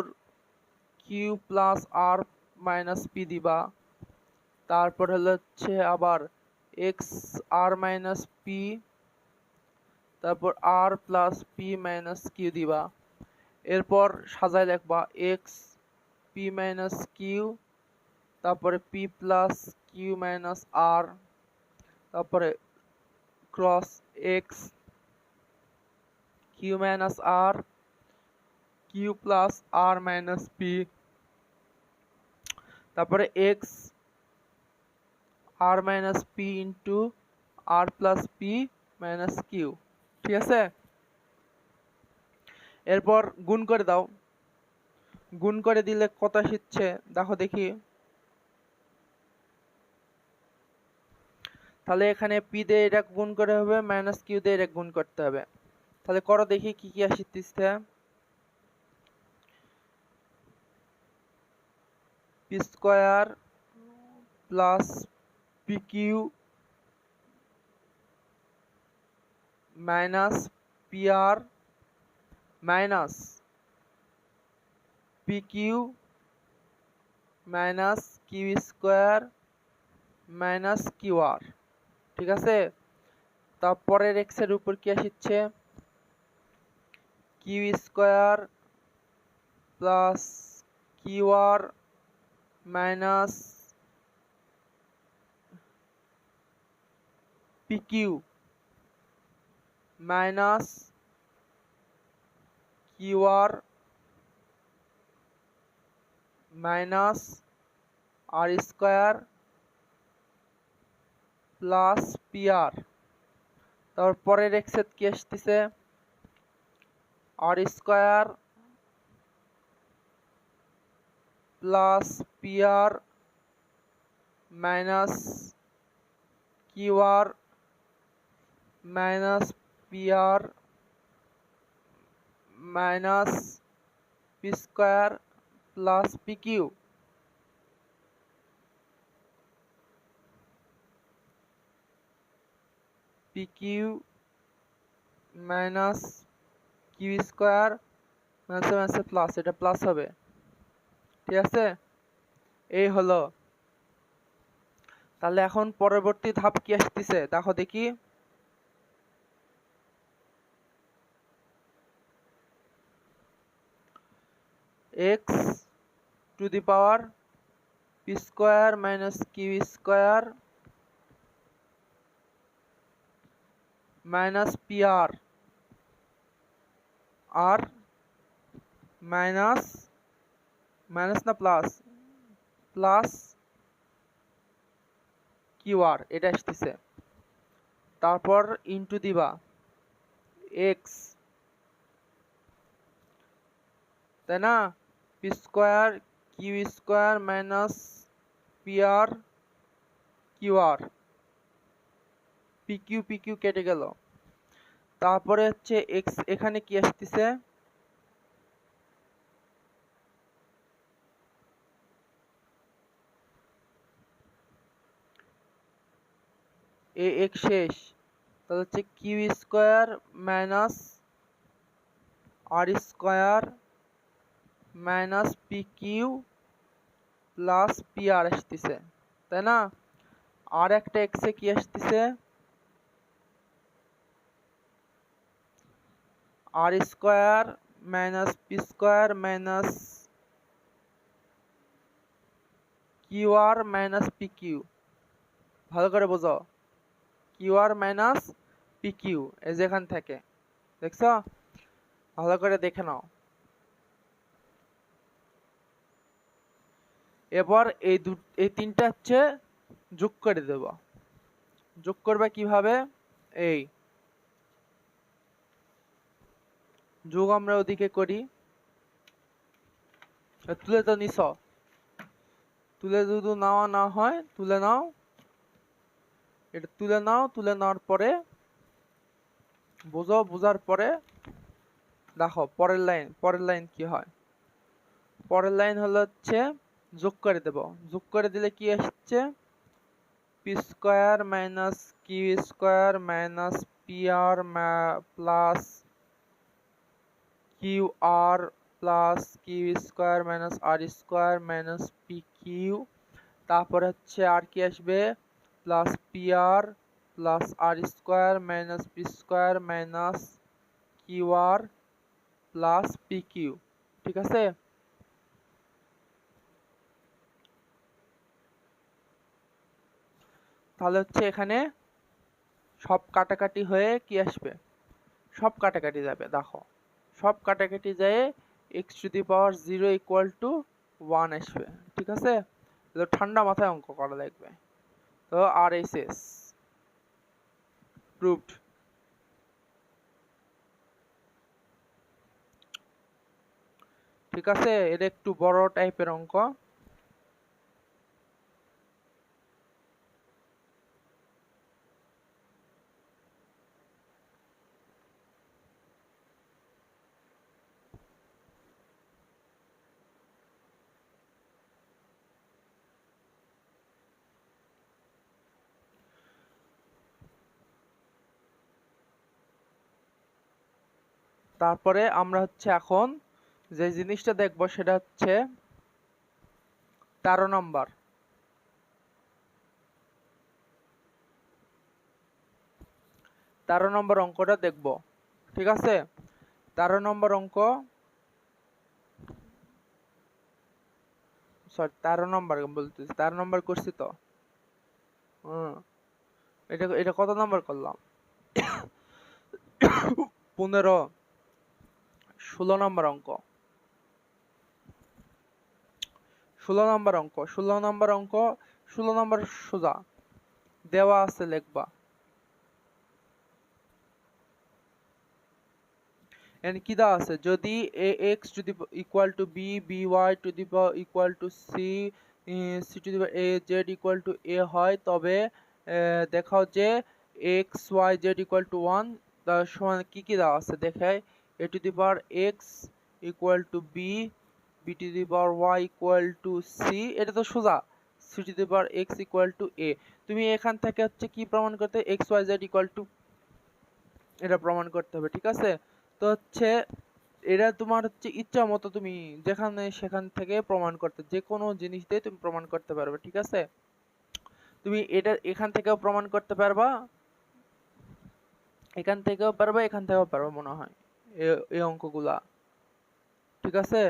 Q plus r minus P দিবা। তারপর হলো হচ্ছে আবার এক্স আর মাইনাস পি তারপর আর প্লাস পি মাইনাস কিউ দিবা। এরপর সাজায় লিখবা এক্স পি মাইনাস কিউ তারপরে পি প্লাস কিউ মাইনাস আর তারপরে ক্রস এক্স কিউ মাইনাস আর q plus r minus P তারপরে এক্স আর মাইনাস পি ইন্টু আর প্লাস পি মাইনাস কিউ, ঠিক আছে? এরপর গুণ করে দাও, গুণ করে দিলে কত আসছে দেখো দেখি, তাহলে এখানে পি দিয়ে এটা গুণ করে হবে, মাইনাস কিউ দিয়ে এটা গুণ করতে হবে। তাহলে করো দেখি কি কি আসতেছে। P square plus p q minus p r minus p q minus Q square minus q r. ঠিক আছে, তারপরের এক্স এর উপর কি আসছে, q square plus q r minus p q minus q r minus r square plus p r. তারপরের x এর কি আসতেছে, r square plus p r minus q r minus p r minus p square plus p q. P q minus Q square minus minus plus, এটা plus হবে। ঠিক আছে, এই হলো। তাহলে এখন পরবর্তী ধাপ কি আসতেছে দেখো দেখি। X to the power p square minus Q square minus p r r minus minus না প্লাস প্লাস কিউ আর, এটা আসতেছে। তারপর ইনটু দিবা এক্স, তাই না, p square q square minus p r q r, p q কেটে গেল। তারপরে হচ্ছে এক্স, এখানে কি আসতেছে, এ এক্স শেষ, তাহলে হচ্ছে q square minus r square minus p q plus p r আসতেছে, তাই না। আর একটা এক্স এ কি আসতেছে, r square minus p square minus q r minus p q. ভালো করে বোঝো, q r minus p q, এই যেখান থেকে দেখছো, ভালো করে দেখে নাও। এবার এই তিনটা হচ্ছে যোগ করে দেব। যোগ করবে কিভাবে, এই যোগ আমরা ওদিকে করি, তুলে তো নিছ, তুলে যদি নেওয়া না হয় তুলে নাও, এটা তুলে নাও, তুলে নেওয়ার পরে বোঝো, বোঝার পরে দেখো পরের লাইন কি হয়। পরের লাইন হলো হচ্ছে যোগ করে দেব। যোগ করে দিলে কি আসছে, p square minus Q square minus p r plus q r plus q square minus r square minus p q. তারপর হচ্ছে আর কি আসবে, plus p r plus r square minus p square minus q r plus p q. ঠিক আছে, তাহলে হচ্ছে এখানে সব কাটাকাটি হয়ে কি আসবে, সব কাটাকাটি যাবে। দেখো সব কাটাকাটি যায় x to the power 0 equal to 1 আসবে। ঠিক আছে, তো ঠান্ডা মাথায় অঙ্ক করা লাগবে। তো আর এস এস প্রুভড। ঠিক আছে, এটা একটু বড় টাইপের অঙ্ক। তারপরে আমরা হচ্ছে এখন যে জিনিসটা দেখব সেটা হচ্ছে 13 নম্বর। 13 নম্বর অঙ্কটা দেখব, ঠিক আছে? 13 নম্বর অঙ্ক, সরি 13 নম্বর বলতেছি, 13 নম্বর করছি তো। এটা এটা কত নম্বর করলাম? 15। 16 নম্বর অঙ্ক, 16 নম্বর অঙ্ক, 16 নম্বর অঙ্ক, 16 নম্বর সোজা দেওয়া আছে, লিখবা। এখানে কি দেওয়া আছে? যদি ax to the equal to b, by two the power equal to c, c two the power a, z equal to a হয়, তবে দেখাও যে x, y, z equal to 1 তার সমান কি কি দেওয়া আছে দেখায়। a to the power x equal two b, b two the power y equal to c, এটা তো সোজা। c two the power x equal two a। তুমি এখান থেকে হচ্ছে কি প্রমাণ করতে? x, y, z equal to এটা প্রমাণ করতে হবে, ঠিক আছে? তো হচ্ছে এটা তোমার হচ্ছে ইচ্ছা মতো তুমি যেখানে সেখান থেকে প্রমাণ করতে, যে কোনো জিনিস দিয়ে তুমি প্রমাণ করতে পারবে, ঠিক আছে? তুমি এটা এখান থেকেও প্রমাণ করতে পারবা, এখান থেকেও পারবা, এখান থেকেও পারবা মনে হয় এই অঙ্কগুলা, ঠিক আছে?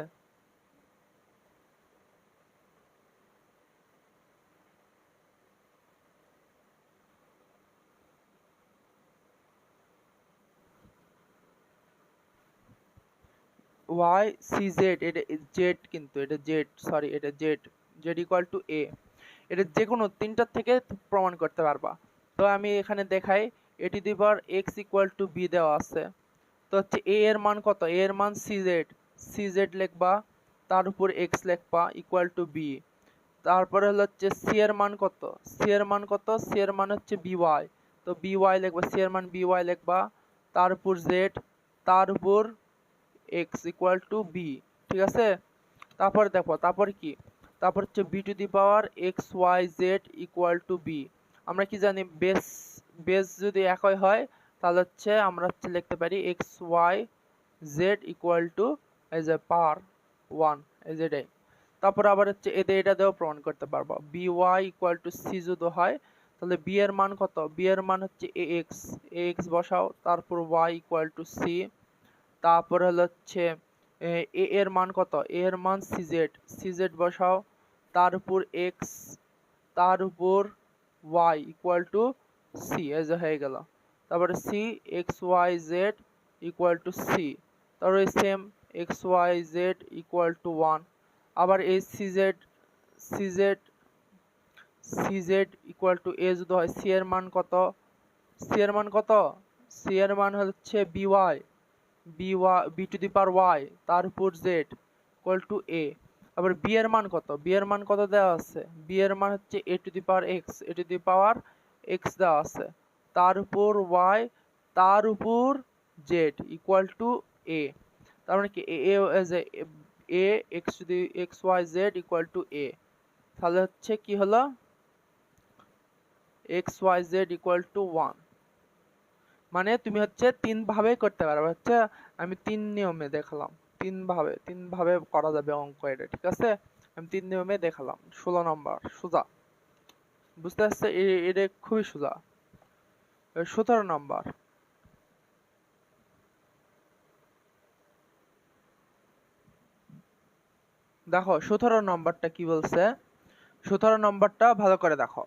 y c z, এটা z, কিন্তু এটা z, সরি এটা z, z equal to a, এটা যে কোনো তিনটার থেকে প্রমাণ করতে পারবা। তো আমি এখানে দেখাই a to the power x equal two b দেওয়া আছে। তো হচ্ছে a এর মান কত? a এর মান cz, cz লিখবা, তার উপর x লিখবা ইকুয়াল টু b। তারপরে হলো হচ্ছে c এর মান কত? c এর মান কত? c এর মান হচ্ছে by, তো by লিখবা, c এর মান by লিখবা, তার উপর z, তার উপর x ইকুয়াল টু b, ঠিক আছে? তারপর দেখো তারপর কি, তারপর হচ্ছে b two the power x y z equal to b। আমরা কি জানি? বেস বেস যদি একই হয় তাহলে হচ্ছে আমরা হচ্ছে লিখতে পারি x y z equal to এই যে পাওয়ার 1, এই যে এটাই। তারপর আবার হচ্ছে এদের এটা দিয়েও প্রমাণ করতে পারবো, by ইকুয়াল টু c যদি হয় তাহলে b এর মান কত? b এর মান হচ্ছে ax বসাও, তারপর y ইকুয়াল টু c, তারপর হলো হচ্ছে a এর মান কত? a এর মান cz বসাও, তার উপর x, তার উপর y ইকুয়াল টু c, এই যে হয়ে গেল। তারপরে c x y z equal to c, তারপরে same x y z equal to 1। আবার এই cz ইকুয়াল টু a যদি হয়, c এর মান কত? c এর মান কত? c এর মান হচ্ছে by, b two the power y, তার উপর z ইকুয়াল টু a। আবার b এর মান কত? b এর মান কত দেওয়া আছে? b এর মান হচ্ছে a to the power x, a to the power x দেওয়া আছে, তার উপর y, তার উপর z ইকুয়াল টু a। তার মানে কি a x to the x y z equal to a। তাহলে হচ্ছে কি হলো? x y z equal to 1। মানে তুমি হচ্ছে তিন ভাবে করতে পারবে, হচ্ছে আমি তিন নিয়মে দেখালাম, তিন ভাবে করা যাবে অঙ্ক এটা, ঠিক আছে? আমি তিন নিয়মে দেখালাম। 16 নম্বর সোজা, বুঝতে পারছে? এটা খুবই সোজা। 17 নম্বর, দেখো 17 নম্বরটা কি বলছে। 17 নম্বরটা ভালো করে দেখো।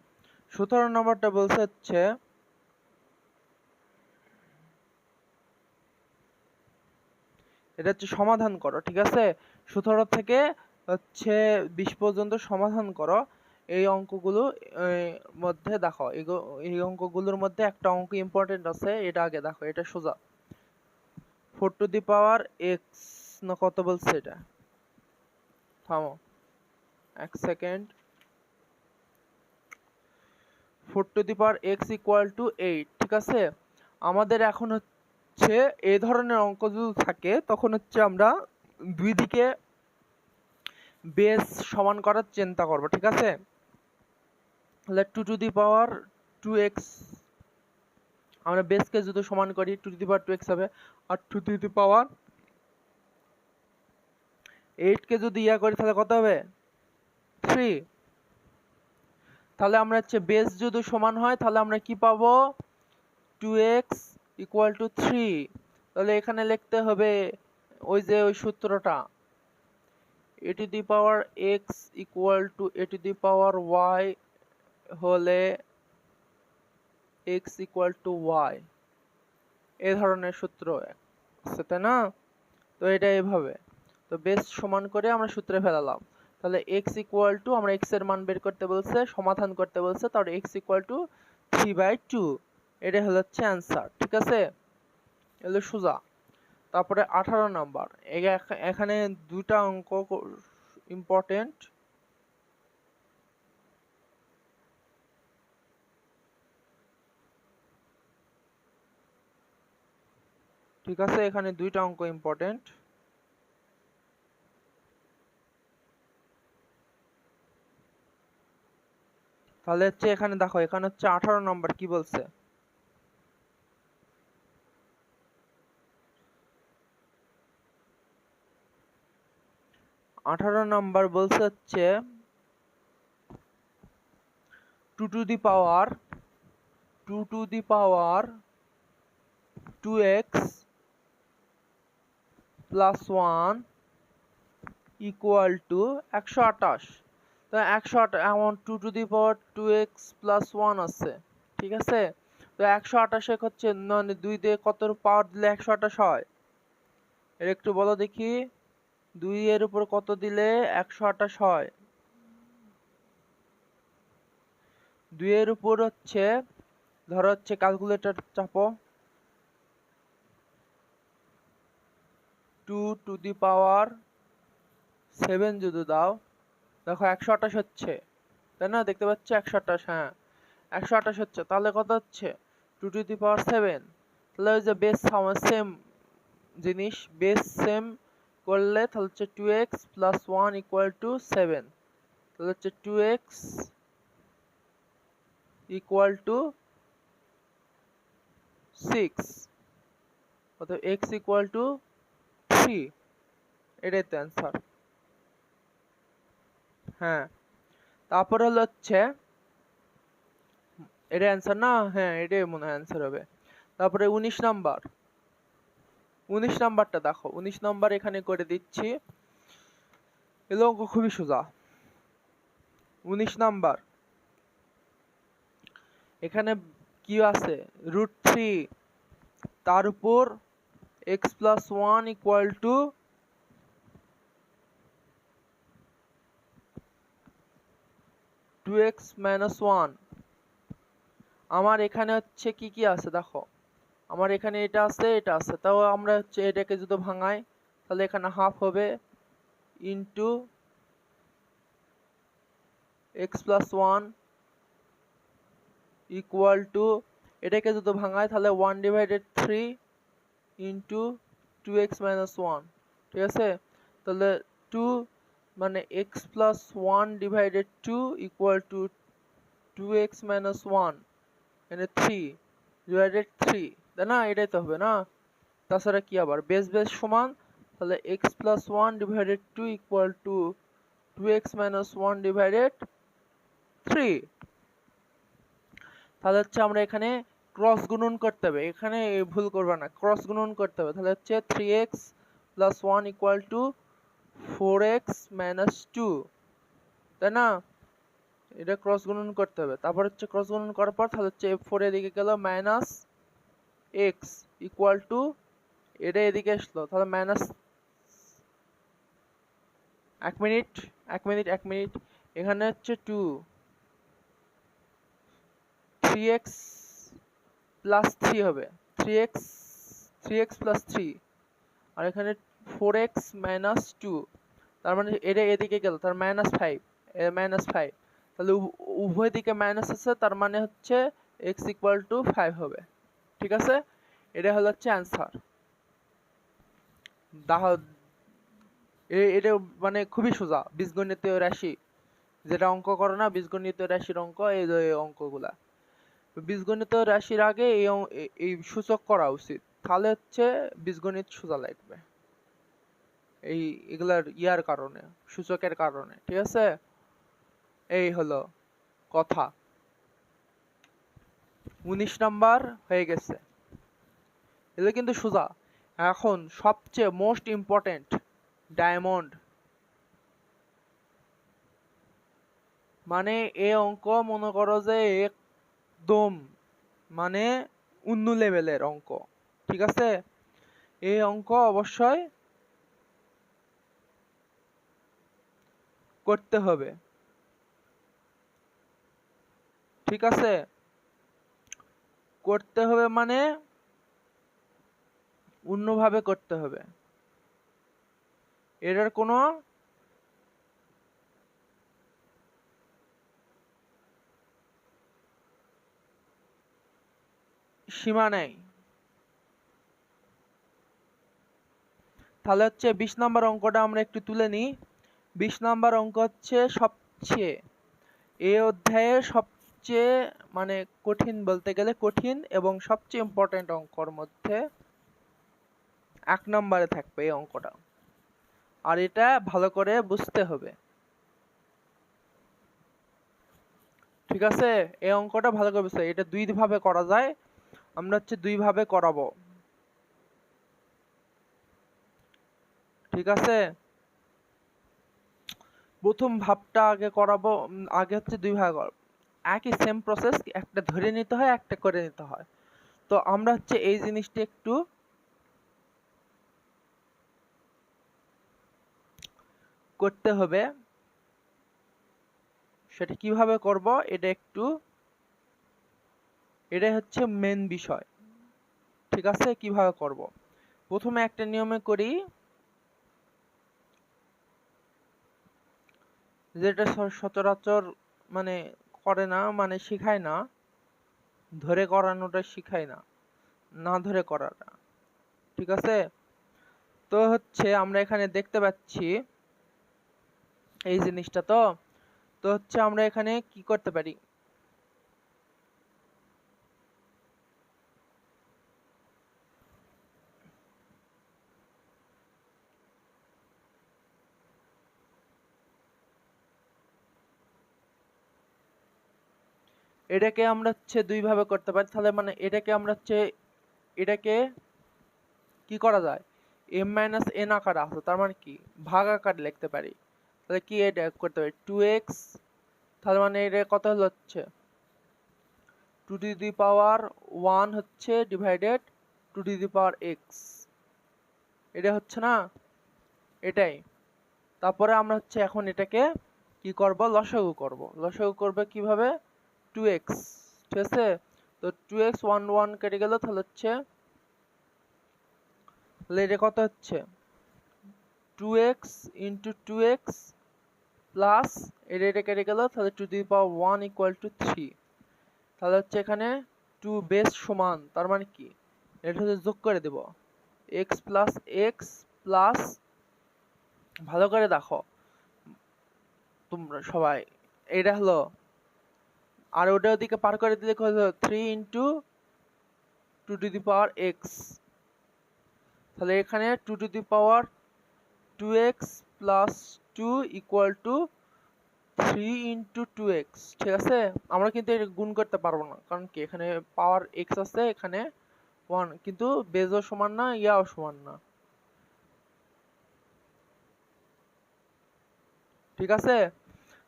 17 নম্বরটা বলছে হচ্ছে এটা হচ্ছে সমাধান করো, ঠিক আছে? 17 থেকে হচ্ছে 20 পর্যন্ত সমাধান করো। এই অঙ্কগুলো মধ্যে দেখো, এই অঙ্কগুলোর মধ্যে একটা অঙ্ক ইম্পর্টেন্ট আছে, এটা আগে দেখো। এটা সোজা, 4 টু দি পাওয়ার x না কত বলছে এটা, থামো এক second. 4 two the power x equal two 8, ঠিক আছে? আমাদের এখন হচ্ছে এই ধরনের অঙ্ক যদি থাকে তখন হচ্ছে আমরা দুই দিকে বেস সমান করার চিন্তা করব, ঠিক আছে? তাহলে 2 টু দি পাওয়ার 2x আমরা বেসকে যদি সমান করি 2^2x হবে, আর 2^8 কে যদি ইয়া করি তাহলে কত হবে 3। তাহলে আমরা হচ্ছে বেস যদি সমান হয় তাহলে আমরা কি পাবো 2x = 3। তাহলে এখানে লিখতে হবে ওই যে ওই সূত্রটা a⁴x = a⁴y হলে x = y, এই ধরনের সূত্র আছে তাই না? তো এটা এইভাবে, তো বেস সমান করে আমরা সূত্রে ফেলালাম। তাহলে x = আমরা x এর মান বের করতে বলছে, সমাধান করতে বলছে, তাহলে x = 3/2, এটাই হচ্ছে অ্যান্সার। ঠিক আছে, এগুলো সোজা। তারপরে 18 নাম্বার, এখানে দুটা অঙ্ক ইম্পর্টেন্ট। ঠিক আছে, এখানে দুইটা অঙ্ক ইম্পর্টেন্ট। তাহলে হচ্ছে এখানে দেখো, এখানে হচ্ছে 18 নম্বর কি বলছে, নাম্বার বলছে হচ্ছে 2 to the power 2x plus 1 = 128। তো 128 এমন 2 to the power 2x plus 1 আছে, ঠিক আছে। তো 128 হচ্ছে 2 দিয়ে কত পাওয়ার দিলে 128 হয়, এর একটু বলো দেখি। 2 এর উপর কত দিলে 128 হয়? 2 এর উপর হচ্ছে, ধরো হচ্ছে ক্যালকুলেটর চাপো, 2 to the power 7 যদি দাও, দেখো 128 হচ্ছে তাই না, দেখতে পাচ্ছ 128, হ্যাঁ 128 হচ্ছে। তাহলে কত হচ্ছে 2 to the power 7। তাহলে ওই যে বেস সেম জিনিস, বেস সেম করলে তাহলে হচ্ছে 2x plus 1 = 7। তাহলে হচ্ছে 2x = 6, অর্থাৎ x = 3, এটাই তো অ্যান্সার। হ্যাঁ, তারপর হচ্ছে এটা অ্যান্সার না, হ্যাঁ এটাই মনে হয় অ্যান্সার হবে। তারপরে 19 নাম্বারটা দেখো, 19 নাম্বার এখানে করে দিচ্ছি, এগুলো অঙ্ক খুবই সোজা। 19 নাম্বার এখানে কি আছে, √3 তার উপর x plus 1 = 2x minus 1। আমার এখানে হচ্ছে কি কি আছে দেখো, আমার এখানে এটা আছে, এটা আছে, তাও আমরা হচ্ছে এটাকে যদি ভাঙাই তাহলে এখানে হাফ হবে ইনটু x plus 1 = এটাকে যদি ভাঙাই তাহলে 1/3 ইনটু 2x minus 1। ঠিক আছে, তাহলে 2 মানে x plus 1/2 = 2x minus 1, মানে 3/3, তাই না, এটাই তো হবে না। তাছাড়া কি আবার বেস সমান, তাহলে x plus 1/2 = 2x minus 1/3। তাহলে হচ্ছে আমরা এখানে ক্রস গুণন করতে হবে, এখানে ভুল করবে না, ক্রস গুণন করতে হবে। তাহলে হচ্ছে 3x plus 1 = 4x minus 2, তাই না, এটা ক্রস গুণন করতে হবে। তারপর হচ্ছে ক্রস গুণন করার পর তাহলে হচ্ছে 4 এদিকে গেল মাইনাস x = এটা এদিকে আসলো, তাহলে মাইনাস, এক মিনিট, এখানে হচ্ছে 3x plus 3 হবে, 3x plus 3, আর এখানে 4x minus 2, তার মানে এটা এদিকে গেল, তার -5, তাহলে উভয় দিকে মাইনাস আছে, তার মানে হচ্ছে x = 5 হবে। ঠিক আছে, এটা হচ্ছে অ্যান্সার। এটা মানে খুবই সোজা, বীজগণিতীয় রাশি, যেটা অঙ্ক করো না, বীজগণিতীয় রাশির অঙ্ক, এই যে অঙ্কগুলা। বীজগণিত রাশির আগে এই সূচক করা উচিত, তাহলে হচ্ছে বীজগণিত সোজা লাগবে এই এগুলার ইয়ার কারণে, সূচকের কারণে। ঠিক আছে, এই হলো কথা। 19 নাম্বার হয়ে গেছে, এগুলো কিন্তু সোজা। এখন সবচেয়ে মোস্ট ইম্পর্টেন্ট, ডায়মন্ড। মানে এই অঙ্ক মনে করো যে একদম মানে অন্য লেভেলের অঙ্ক। ঠিক আছে, এই অঙ্ক অবশ্যই করতে হবে। ঠিক আছে, করতে হবে মানে অন্যভাবে করতে হবে, এটার কোনো সীমা নেই। তাহলে হচ্ছে 20 নাম্বার অঙ্কটা আমরা একটু তুলে নিই। 20 নাম্বার অঙ্ক হচ্ছে সবচেয়ে এই অধ্যায়ে সবচেয়ে মানে কঠিন, বলতে গেলে কঠিন এবং সবচেয়ে ইম্পর্টেন্ট অঙ্কর মধ্যে 1 নম্বরে থাকবে এই অঙ্কটা, আর এটা ভালো করে বুঝতে হবে। ঠিক আছে, এই অঙ্কটা ভালো করে বুঝতে হবে। এটা দুই ভাবে করা যায়, আমরা হচ্ছে দুই ভাবে করাবো। ঠিক আছে, প্রথম ভাবটা আগে করাবো, আগে হচ্ছে দুই ভাগ একই সেম প্রসেস, একটা ধরে নিতে হয় একটা করে নিতে হয়। তো আমরা হচ্ছে এই জিনিসটা একটু করতে হবে, সেটা কিভাবে করব এটা একটু, এটাই হচ্ছে মেন বিষয়। ঠিক আছে, কিভাবে করব, প্রথমে একটা নিয়মে করি, যেটা সচরাচর মানে করে না, মানে শিখায় না, ধরে করানোটা শিখায় না, না ধরে করাটা। ঠিক আছে, তো হচ্ছে আমরা এখানে দেখতে পাচ্ছি এই জিনিসটা। তো তো হচ্ছে আমরা এখানে কি করতে পারি, এটাকে আমরা হচ্ছে দুই ভাবে করতে পারি। তাহলে মানে এটাকে আমরা হচ্ছে, এটাকে কি করা যায়, m মাইনাস n আকারে আছে, তার মানে কি ভাগ আকারে লিখতে পারি। তাহলে কি এটা করতে পারি 2x, তাহলে মানে এটা কত হলো হচ্ছে 2 টু দি পাওয়ার 1 হচ্ছে divided 2 to the power x, এটা হচ্ছে না, এটাই। তারপরে আমরা হচ্ছে এখন এটাকে কি করব, লসাগু করব। লসাগু করবে কিভাবে, 2x। ঠিক আছে, তো 2x 1 1 কেটে গেল, তাহলে হচ্ছে, তাহলে এটা কত হচ্ছে 2x ইন্টু 2x প্লাস এটা কেটে গেল, তাহলে 2 to the power 1 equal to 3। তাহলে হচ্ছে এখানে 2 বেস সমান, তার মানে কি এটা হচ্ছে যোগ করে দেব x প্লাস x প্লাস, ভালো করে দেখো তোমরা সবাই, এটা হলো, আর ওটা ওদিকে পার করে দিলে হলো 3 into 2 to the power x। তাহলে এখানে 2 to the power 2x plus 2 equal to 3 into 2x। ঠিক আছে, আমরা কিন্তু এটা গুণ করতে পারবো না, কারণ কি এখানে পাওয়ার x আছে, এখানে 1, কিন্তু বেজও সমান না, ইয়াও সমান না। ঠিক আছে,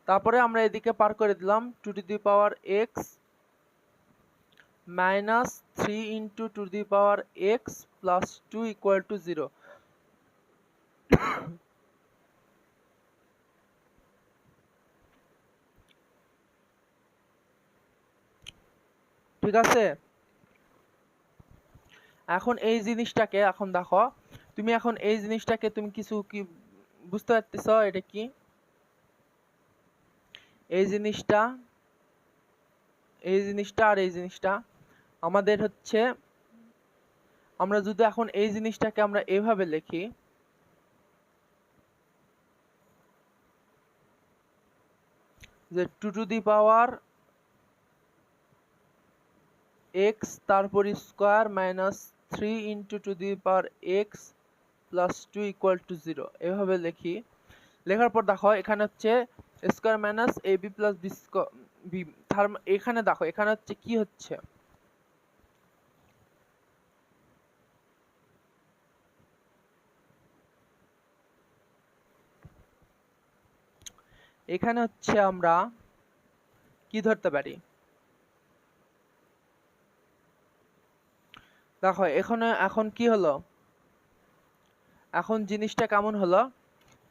তারপরে আমরা এদিকে পার করে দিলাম 2 to the power x minus 3 into 2 to the power x plus 2 equal to 0। ঠিক আছে, এখন এই জিনিসটাকে, এখন দেখো তুমি, এখন এই জিনিসটাকে তুমি কিছু কি বুঝতে পারতেছ, এটা কি এই জিনিসটা, এই জিনিসটা আর এই জিনিসটা আমাদের হচ্ছে, আমরা যদি এখন এই জিনিসটাকে আমরা এইভাবে লিখি, যে 2 টু দি পাওয়ার এক্স তারপর square minus 3 into two the power x plus 2 equal to 0 এভাবে লিখি। লেখার পর দেখো এখানে হচ্ছে স্কোয়ার মাইনাস এ বি প্লাস বি, এখানে দেখো এখানে হচ্ছে কি হচ্ছে, এখানে হচ্ছে আমরা কি ধরতে পারি, দেখো এখানে এখন কি হলো, এখন জিনিসটা কেমন হলো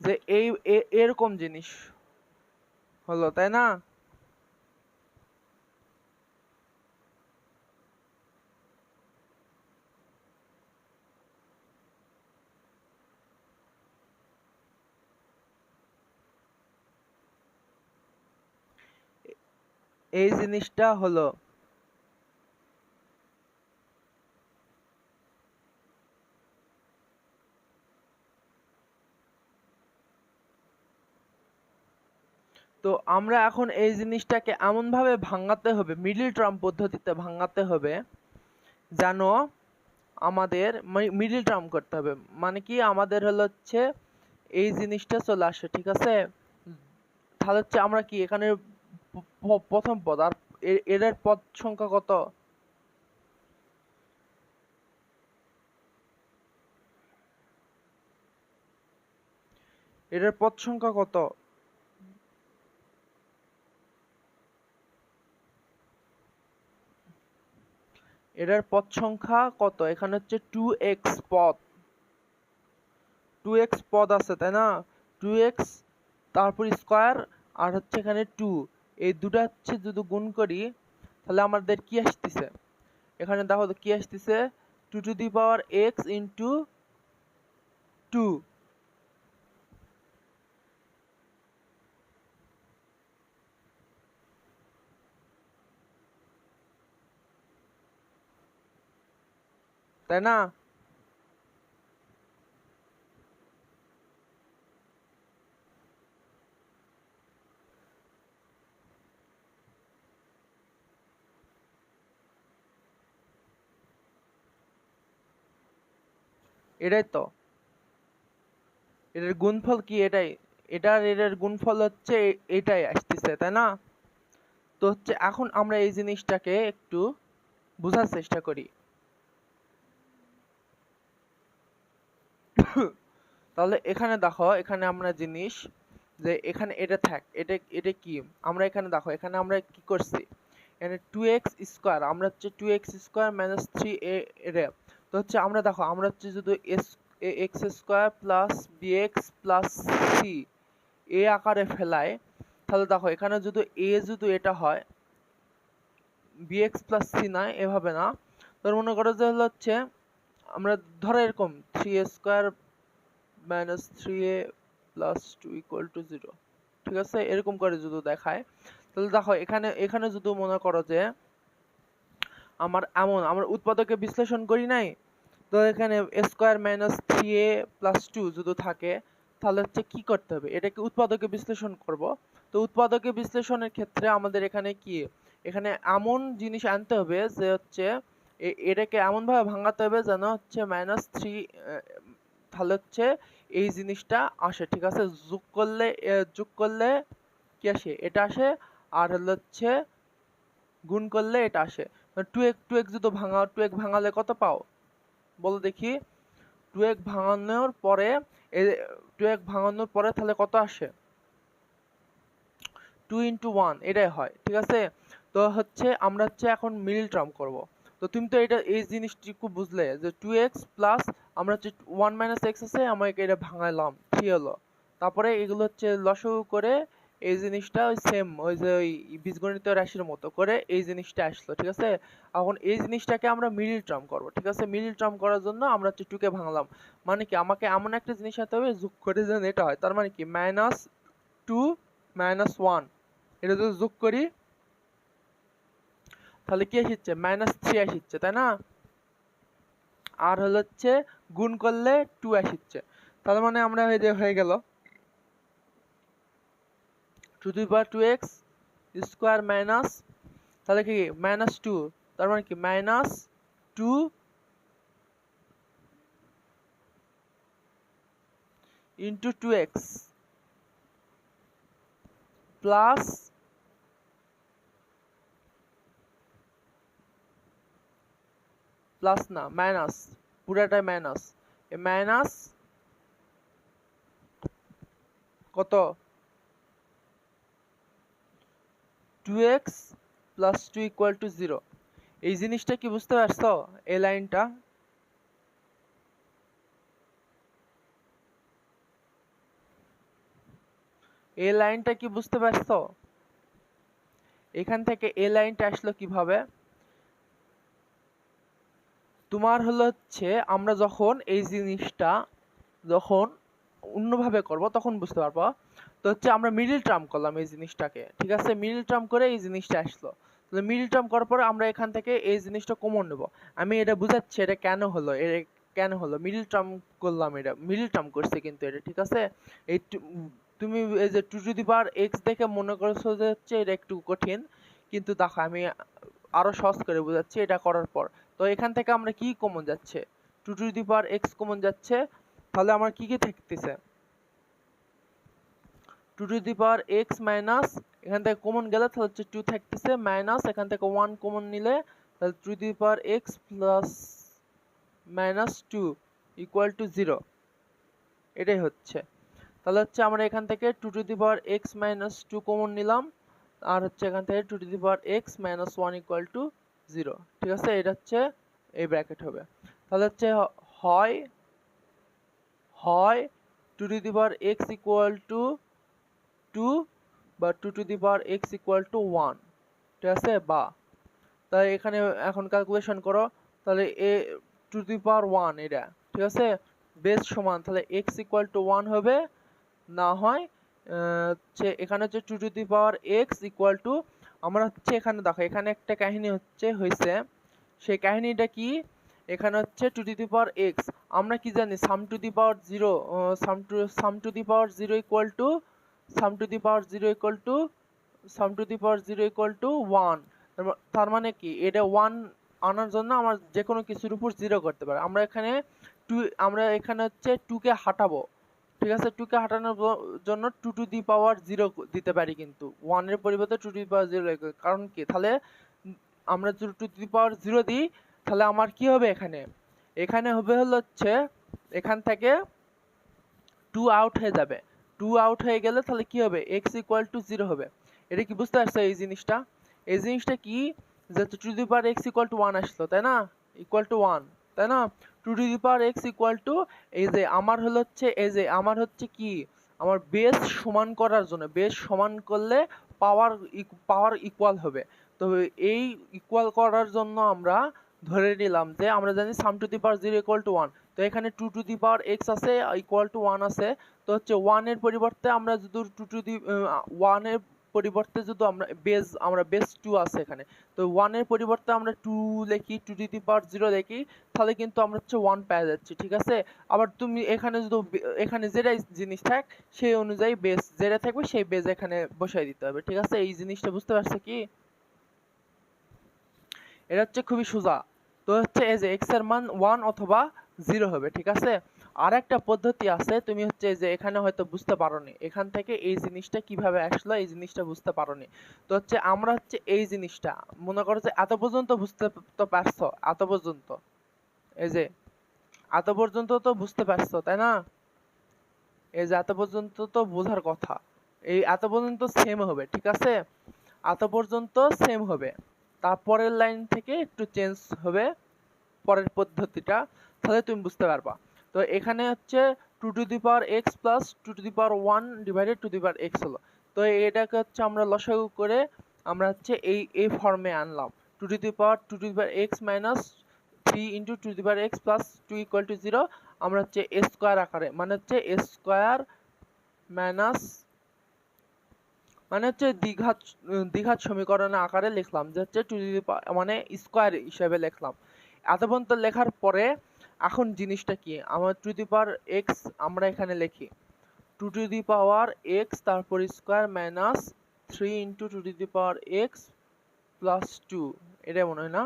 যে এরকম জিনিস হলো, তাই না? এই জিনিসটা হলো, তো আমরা এখন এই জিনিসটাকে এমন ভাবে ভাঙাতে হবে, মিডল টার্ম পদ্ধতিতে ভাঙাতে হবে যেন আমাদের মিডল টার্ম করতে হবে, মানে কি আমাদের হচ্ছে এই জিনিসটা চলে আসে, ঠিক আছে? তাহলে হচ্ছে আমরা কি এখানে প্রথম পদ আর এর পদ সংখ্যা কত, এর পদ সংখ্যা কত, এটার পদ সংখ্যা কত, এখানে হচ্ছে 2x পদ, 2x পদ আছে তাই না, 2x তারপর স্কয়ার আর হচ্ছে এখানে 2, এই দুটো হচ্ছে যদি গুণ করি তাহলে আমাদের কি আসতেছে, এখানে দেখো তো কি আসতেছে, 2 to the power x into 2, তাই না? এটাই তো, এটার গুণফল কি এটাই, এটার গুণফল হচ্ছে এটাই আসতেছে, তাই না? তো হচ্ছে এখন আমরা এই জিনিসটাকে একটু বোঝার চেষ্টা করি। তাহলে এখানে দেখো এখানে আমরা জিনিস যে এখানে এটা থাক, এটা কি, আমরা এখানে দেখো এখানে আমরা কি করছি, এখানে 2x স্কয়ার, আমরা হচ্ছে 2x স্কয়ার মাইনাস 3a এর, তো হচ্ছে আমরা দেখো আমরা হচ্ছে যদি x square plus bx plus c এ আকারে ফেলাই, তাহলে দেখো এখানে যদি a যদি এটা হয় bx প্লাস c না, এভাবে না, তোর মনে করো যে হচ্ছে আমরা ধরো এরকম 3a square minus 3a plus 2 equal to 0, ঠিক আছে? এরকম করে যদি দেখায় তাহলে দেখো এখানে এখানে যদি মনে করো যে আমরা উৎপাদকে বিশ্লেষণ করি নাই, তো এখানে স্কয়ার মাইনাস 3a প্লাস 2 যদি থাকে তাহলে হচ্ছে কি করতে হবে, এটাকে উৎপাদকে বিশ্লেষণ করব। তো উৎপাদকে বিশ্লেষণের ক্ষেত্রে আমাদের এখানে কি, এখানে এমন জিনিস আনতে হবে যে হচ্ছে এটাকে এমন ভাবে ভাঙাতে হবে যেন হচ্ছে মাইনাস 3, তাহলে হচ্ছে এই জিনিসটা আসে, ঠিক আছে? যোগ করলে কি আসে, এটা আসে, আর হচ্ছে গুণ করলে এটা আসে। 2x যদি ভাঙাও, 2x ভাঙালে কত পাও বলো দেখি, 2x ভাঙানোর পরে 2x ভাঙানোর পরে তাহলে কত আসে, 2 ইন্টু 1 এটাই হয়, ঠিক আছে? তো হচ্ছে আমরা হচ্ছে এখন মিডল টার্ম করব। তো তুমি তো এটা এই জিনিসটুকু বুঝলে যে 2x প্লাস আমরা হচ্ছে 1 মাইনাস x আছে, আমরা এটা ভাঙাইলাম, 3 হলো, তারপরে এগুলো হচ্ছে লসাগু করে এই জিনিসটা ওই সেম ওই যে ওই বীজগণিত রাশির মতো করে এই জিনিসটা আসলো, ঠিক আছে? এখন এই জিনিসটাকে আমরা মিডল টার্ম করব, ঠিক আছে? মিডল টার্ম করার জন্য আমরা হচ্ছে 2 কে ভাঙলাম, মানে কি আমাকে এমন একটা জিনিস আনতে হবে যোগ করে যেন এটা হয়, তার মানে কি মাইনাস 2 মাইনাস 1, এটা যদি যোগ করি তাহলে কি আসছে, মাইনাস 3 আসছে, তাই না? আর হচ্ছে গুণ করলে 2 আসছে, তার মানে আমরা হয়ে গেল 2 to the power 2x square minus, তাহলে কি মাইনাস 2, তার মানে কি মাইনাস 2 ইন্টু 2x প্লাস না মাইনাস, পুরাটাই মাইনাস, মাইনাস কত 2x প্লাস 2 ইকুয়াল টু 0। এই জিনিসটা কি বুঝতে পারছো? এই লাইনটা কি বুঝতে পারছো? এখান থেকে এই লাইনটা আসলো কিভাবে? তোমার হচ্ছে আমরা যখন এই জিনিসটা যখন অন্যভাবে করব তখন বুঝতে পারবো। তো হচ্ছে আমরা মিডল টার্ম করলাম এই জিনিসটাকে, ঠিক আছে? মিডল টার্ম করে এই জিনিসটা আসলো। তাহলে মিডল টার্ম করার পরে আমরা এখান থেকে এই জিনিসটা কমন নেব। আমি এটা বুঝাচ্ছি এটা কেন হলো, মিডল টার্ম করলাম, এটা মিডল টার্ম করছে কিন্তু এটা, ঠিক আছে? এই তুমি এই যে 2 টু দি পাওয়ার x দেখে মনে করছো যে হচ্ছে এটা একটু কঠিন, কিন্তু দেখো আমি আরো সহজ করে বুঝাচ্ছি এটা করার পর। তো এখান থেকে আমরা কি কমন যাচ্ছে? 2 to the power x common যাচ্ছে, তাহলে আমার কি থাকতেছে? 2 to the power x minus, এখান থেকে কমন গেলে তাহলে হচ্ছে 2 থাকতেছে, মাইনাস এখান থেকে 1 কমন নিলে তাহলে 2 to the power x plus minus 2 equal to 0। এটাই হচ্ছে। তাহলে হচ্ছে আমরা এখান থেকে 2 to the power x minus 2 common নিলাম, আর হচ্ছে এখান থেকে 2 to the power x minus 1 equal to 0, ঠিক আছে? এটা হচ্ছে এই ব্র্যাকেট হবে। তাহলে হচ্ছে হয় 2 to the power x equal to 2 বা 2 to the power x equal to 1, ঠিক আছে? বা তাহলে এখানে এখন ক্যালকুলেশন করো, তাহলে a 2 টু দি পাওয়ার 1 এটা, ঠিক আছে? বেস সমান, তাহলে x ইকুয়াল টু 1 হবে, না হয় হচ্ছে এখানে হচ্ছে 2 to the power x equal two, আমরা হচ্ছে এখানে দেখো এখানে একটা কাহিনী হয়েছে, সেই কাহিনীটা কি? এখানে হচ্ছে 2 টু দি পাওয়ার x, আমরা কি জানি some to the power 0, some to the power 0 equal to some to the power 0 equal to some to the power 0 equal to 1। তার মানে কি এটা 1 আনার জন্য আমরা যে কোনো কিছুর উপর 0 করতে পারি। আমরা এখানে হচ্ছে 2 কে হাঁটাবো, ঠিক আছে? 2 কে হাঁটানোর জন্য 2 টু দি পাওয়ার 0 দিতে পারি, কিন্তু 1 এর পরিবর্তে 2 টু দি পাওয়ার 0 লিখব। কারণ কি? তাহলে আমরা 2 টু দি পাওয়ার 0 দিই, তাহলে আমার কি হবে এখানে হবে হচ্ছে এখান থেকে 2 আউট হয়ে যাবে। 2 আউট হয়ে গেলে তাহলে কি হবে? x ইকুয়াল টু 0 হবে। এটা কি বুঝতে পারছো? এই জিনিসটা কি যে 2 to the power x equal to 1 আসলো, তাই না? ইকুয়াল টু 1, তাই না? 2 to the power x equal two এই যে আমার হচ্ছে কি, আমার বেস সমান করার জন্য, বেস সমান করলে পাওয়ার ইকুয়াল হবে। তো এই ইকুয়াল করার জন্য আমরা ধরে নিলাম যে আমরা জানি some to the power 0 equal to 1। তো এখানে 2 টু দি পাওয়ার x আছে ইকুয়াল টু 1 আছে, তো হচ্ছে 1 এর পরিবর্তে আমরা যদি 2 টু দি 1 এর পরিবর্তে যদি আমরা বেস 2 আছে এখানে, তো 1 এর পরিবর্তে আমরা 2 লিখি, 2 টু দি পাওয়ার 0 লিখি, তাহলে কিন্তু আমরা হচ্ছে 1 পেয়ে যাচ্ছি, ঠিক আছে? আবার তুমি এখানে যদি এখানে যেটাই জিনিস থাক সেই অনুযায়ী বেস যেটা থাকবে সেই বেস এখানে বসাই দিতে হবে, ঠিক আছে? এই জিনিসটা বুঝতে পারছো কি? এটা হচ্ছে খুবই সোজা। তো হচ্ছে এই যে x এর মান 1 অথবা 0 হবে, ঠিক আছে? আর একটা পদ্ধতি আছে, তুমি হচ্ছে যে এখানে হয়তো বুঝতে পারোনি, এখান থেকে এই জিনিসটা কিভাবে আসলো এই জিনিসটা বুঝতে পারোনি। তো হচ্ছে আমরা হচ্ছে এই জিনিসটা মনে করো যে এত পর্যন্ত বুঝতে তো পারছো, এত পর্যন্ত এই যে এত পর্যন্ত তো বুঝতে পারছো, তাই না? এই যে এত পর্যন্ত তো বোঝার কথা, এই এত পর্যন্ত সেম হবে, ঠিক আছে? এত পর্যন্ত সেম হবে, তারপরের লাইন থেকে একটু চেঞ্জ হবে পরের পদ্ধতিটা, তাহলে তুমি বুঝতে পারবা। তো এখানে হচ্ছে 2 to the power x plus 2 to the power 1 divided 2 to the power x হলো। তো এটাকে হচ্ছে আমরা লসাগু করে আমরা হচ্ছে এই ফর্মে আনলাম, 2 to the power x minus 3 into 2 to the power x plus 2 equal to 0। আমরা হচ্ছে a স্কোয়ার আকারে মানে হচ্ছে a স্কোয়ার মাইনাস মানে হচ্ছে দ্বিঘাত সমীকরণের আকারে লিখলাম, যে হচ্ছে 2 টু দি পাওয়ার মানে স্কোয়ার হিসেবে লিখলাম। এত পর্যন্ত লেখার পরে এখন জিনিসটা কি, আমার 2 টু দি পাওয়ার x আমরা এখানে লিখি 2 টু দি পাওয়ার x তারপর square minus 3 into 2 to the power x plus 2, এটা মনে হয় না?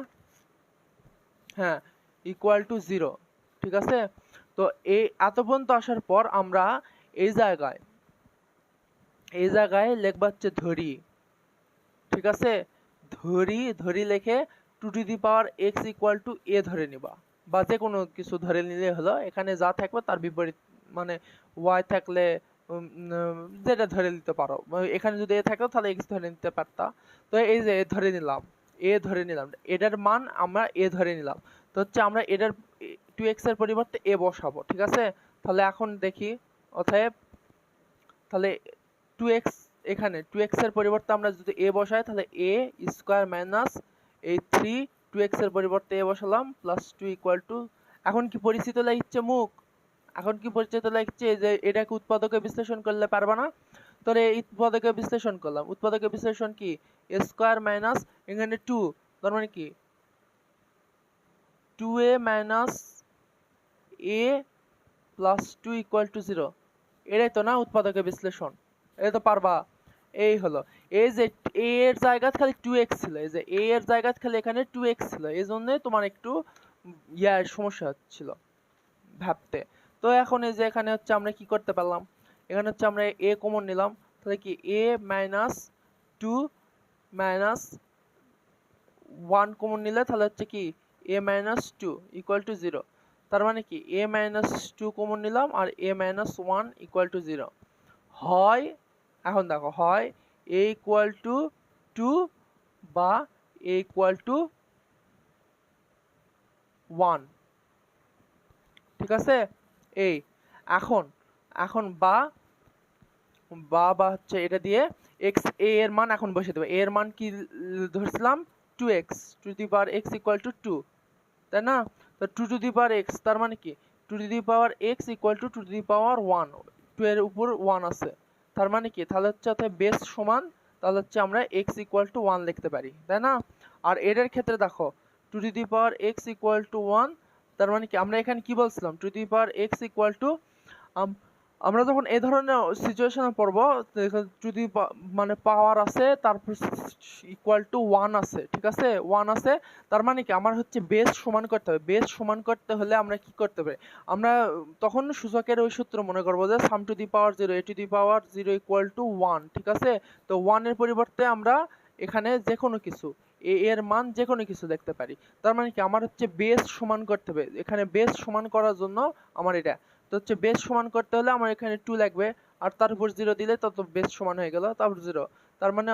হ্যাঁ ইকুয়াল টু 0, ঠিক আছে। তো এই এত পর্যন্ত আসার পর আমরা এই জায়গায় লিখবা হচ্ছে ধরি, ঠিক আছে। ধরি লিখে 2^x ইকুয়াল টু a ধরে নিবা, বা যে কোনো কিছু ধরে নিলে হলো। এখানে যা থাকবে তার বিপরীত, মানে y থাকলে যেটা ধরে নিতে পারো। এখানে যদি a থাকতো তাহলে x ধরে নিতে পারতা। তো এই যে a ধরে নিলাম, এটার মান আমরা a ধরে নিলাম। তো হচ্ছে আমরা এটার 2x এর পরিবর্তে a বসাবো, ঠিক আছে। তাহলে এখন দেখি, অতএব তাহলে 2x, এখানে 2x এর পরিবর্তে আমরা যদি a বসাই তাহলে a স্কয়ার মাইনাস এই 3 2x এর পরিবর্তে a বসালাম প্লাস 2 ইকুয়াল টু, এখন কি পরিচিত লাগছে মুখ? এখন কি পরিচিত লাগছে যে এটাকে উৎপাদকে বিশ্লেষণ করলে পারবা না? তাহলে এই উৎপাদকে বিশ্লেষণ করলাম। উৎপাদকে বিশ্লেষণ কি, a স্কয়ার মাইনাস এখানে 2, তার মানে কি 2a minus a plus 2 equal to 0। এটাই তো না উৎপাদকে বিশ্লেষণ? এটা তো পারবা। এই হলো, এই যে a এর জায়গায় খালি 2x ছিল, এই যে a এর জায়গায় খালি এখানে 2x ছিল, এই জন্য তোমার একটু সমস্যা হচ্ছিল ভাবতে। তো এখন এই যে এখানে হচ্ছে আমরা কি করতে পারলাম, এখানে হচ্ছে আমরা a কমন নিলাম, তাহলে কি a মাইনাস 2 মাইনাস 1 কমন নিলে তাহলে হচ্ছে কি a মাইনাস 2 ইকুয়াল টু 0। তার মানে কি a মাইনাস 2 কমন নিলাম আর a মাইনাস 1 ইকুয়াল টু 0 হয়। এখন দেখো, হয় a ইকুয়াল টু 2 বা a ইকুয়াল টু 1, ঠিক আছে। এই এখন বা হচ্ছে এটা দিয়ে x a এর মান এখন বসিয়ে দেবো। a এর মান কি ধরছিলাম 2x, two the power x equal to 2, তাই না। তো 2 টু দি পাওয়ার x, তার মানে কি 2 to the power x equal to 2 to the power 1, 2 এর উপর 1 আছে, তার মানে কি তাহলে হচ্ছে অতএব বেস সমান, তাহলে হচ্ছে আমরা x ইকুয়াল টু 1 লিখতে পারি, তাই না। আর এটার ক্ষেত্রে দেখো 2 to the power x equal to 1, তার মানে কি আমরা এখানে কি বলছিলাম 2 to the power x equal two, আমরা যখন এই ধরনের সিচুয়েশনে পড়বো যদি মানে পাওয়ার আছে তারপর ইকুয়াল টু 1 আছে, ঠিক আছে 1 আছে, তার মানে কি আমার হচ্ছে বেস সমান করতে হবে। বেস সমান করতে হলে আমরা কি করতে হবে, আমরা তখন সূচকের ওই সূত্র মনে করবো যে some to the power 0 a to the power 0 equal to 1, ঠিক আছে। তো 1 এর পরিবর্তে আমরা এখানে যে কোনো কিছু a এর মান যে কোনো কিছু দেখতে পারি। তার মানে কি আমার হচ্ছে বেস সমান করতে হবে। এখানে বেস সমান করার জন্য আমার এটা তো হচ্ছে বেস সমান করতে হলে আমার এখানে 2 লাগবে, আর তার উপর 0 দিলে তত বেস সমান হয়ে গেল, তারপর 0, তার মানে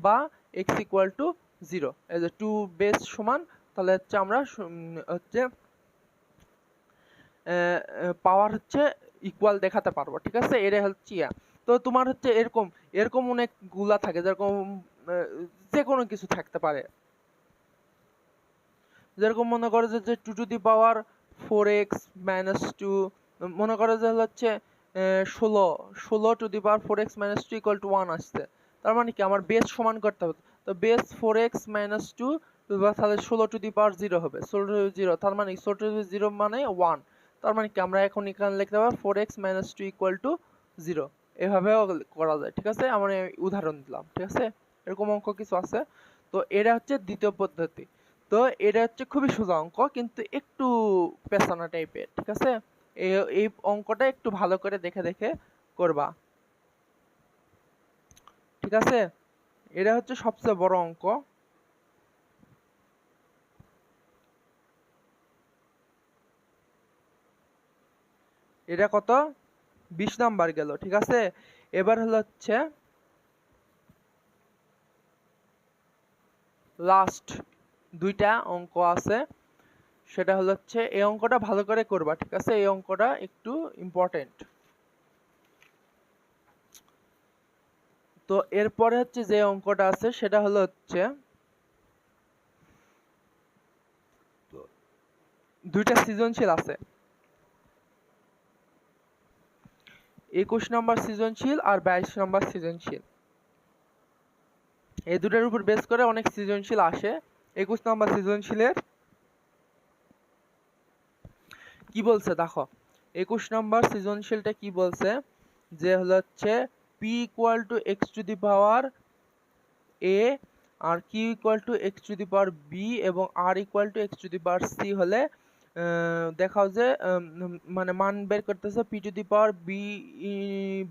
বা x ইকুয়াল টু 0, এই যে 2 বেস সমান, তাহলে হচ্ছে আমরা হচ্ছে পাওয়ার হচ্ছে ইকুয়াল দেখাতে পারবো, ঠিক আছে। এটা হচ্ছে তো তোমার হচ্ছে এরকম অনেকগুলা থাকে, যেরকম যে কোনো কিছু থাকতে পারে, যেরকম মনে করো যে 2 to the power 4x minus 2, মনে করো যে হচ্ছে 16 two the power 4x minus 2 equal to 1 আসছে, তার মানে কি আমার বেস সমান করতে হবে। তো বেস 4x মাইনাস 2 তাহলে 16 টু দি পাওয়ার 0 হবে, 16 টু দি 0, তার মানে 16 টু দি 0 মানে 1, তার মানে কি আমরা এখন এখানে লিখতে পারবো 4x মাইনাস 2 ইকুয়াল টু 0, এভাবেও করা যায়, ঠিক আছে। আমরা উদাহরণ দিলাম, ঠিক আছে। এরকম অঙ্ক কিছু আছে। তো এটা হচ্ছে দ্বিতীয় পদ্ধতি। তো এটা হচ্ছে খুবই সোজা অঙ্ক, কিন্তু একটু পেছানো টাইপের, ঠিক আছে। এই অঙ্কটা একটু ভালো করে দেখে দেখে করবা, ঠিক আছে। এটা হচ্ছে সবচেয়ে বড় অঙ্ক। এটা কত 20 নাম্বার গেল, ঠিক আছে। এবার হচ্ছে লাস্ট দুইটা অঙ্ক আছে, সেটা হচ্ছে এই অঙ্কটা ভালো করে করবা, ঠিক আছে। এই অঙ্কটা একটু ইম্পর্টেন্ট। তো এরপরে হচ্ছে যে অঙ্কটা আছে সেটা হচ্ছে দুইটা সৃজনশীল আছে, 21 নম্বর সৃজনশীল আর 22 নম্বর সৃজনশীল। এই দুটার উপর বেস করে অনেক সৃজনশীল আসে। 21 নম্বর সৃজনশীলের কি বলছে দেখো, 21 নম্বর সৃজনশীলটা কি বলছে যে হচ্ছে p equal to x to the power a আর q equal to x to the power b এবং r equal to x to the power c হলে দেখাও যে মানে মান বের করতেছে p to the power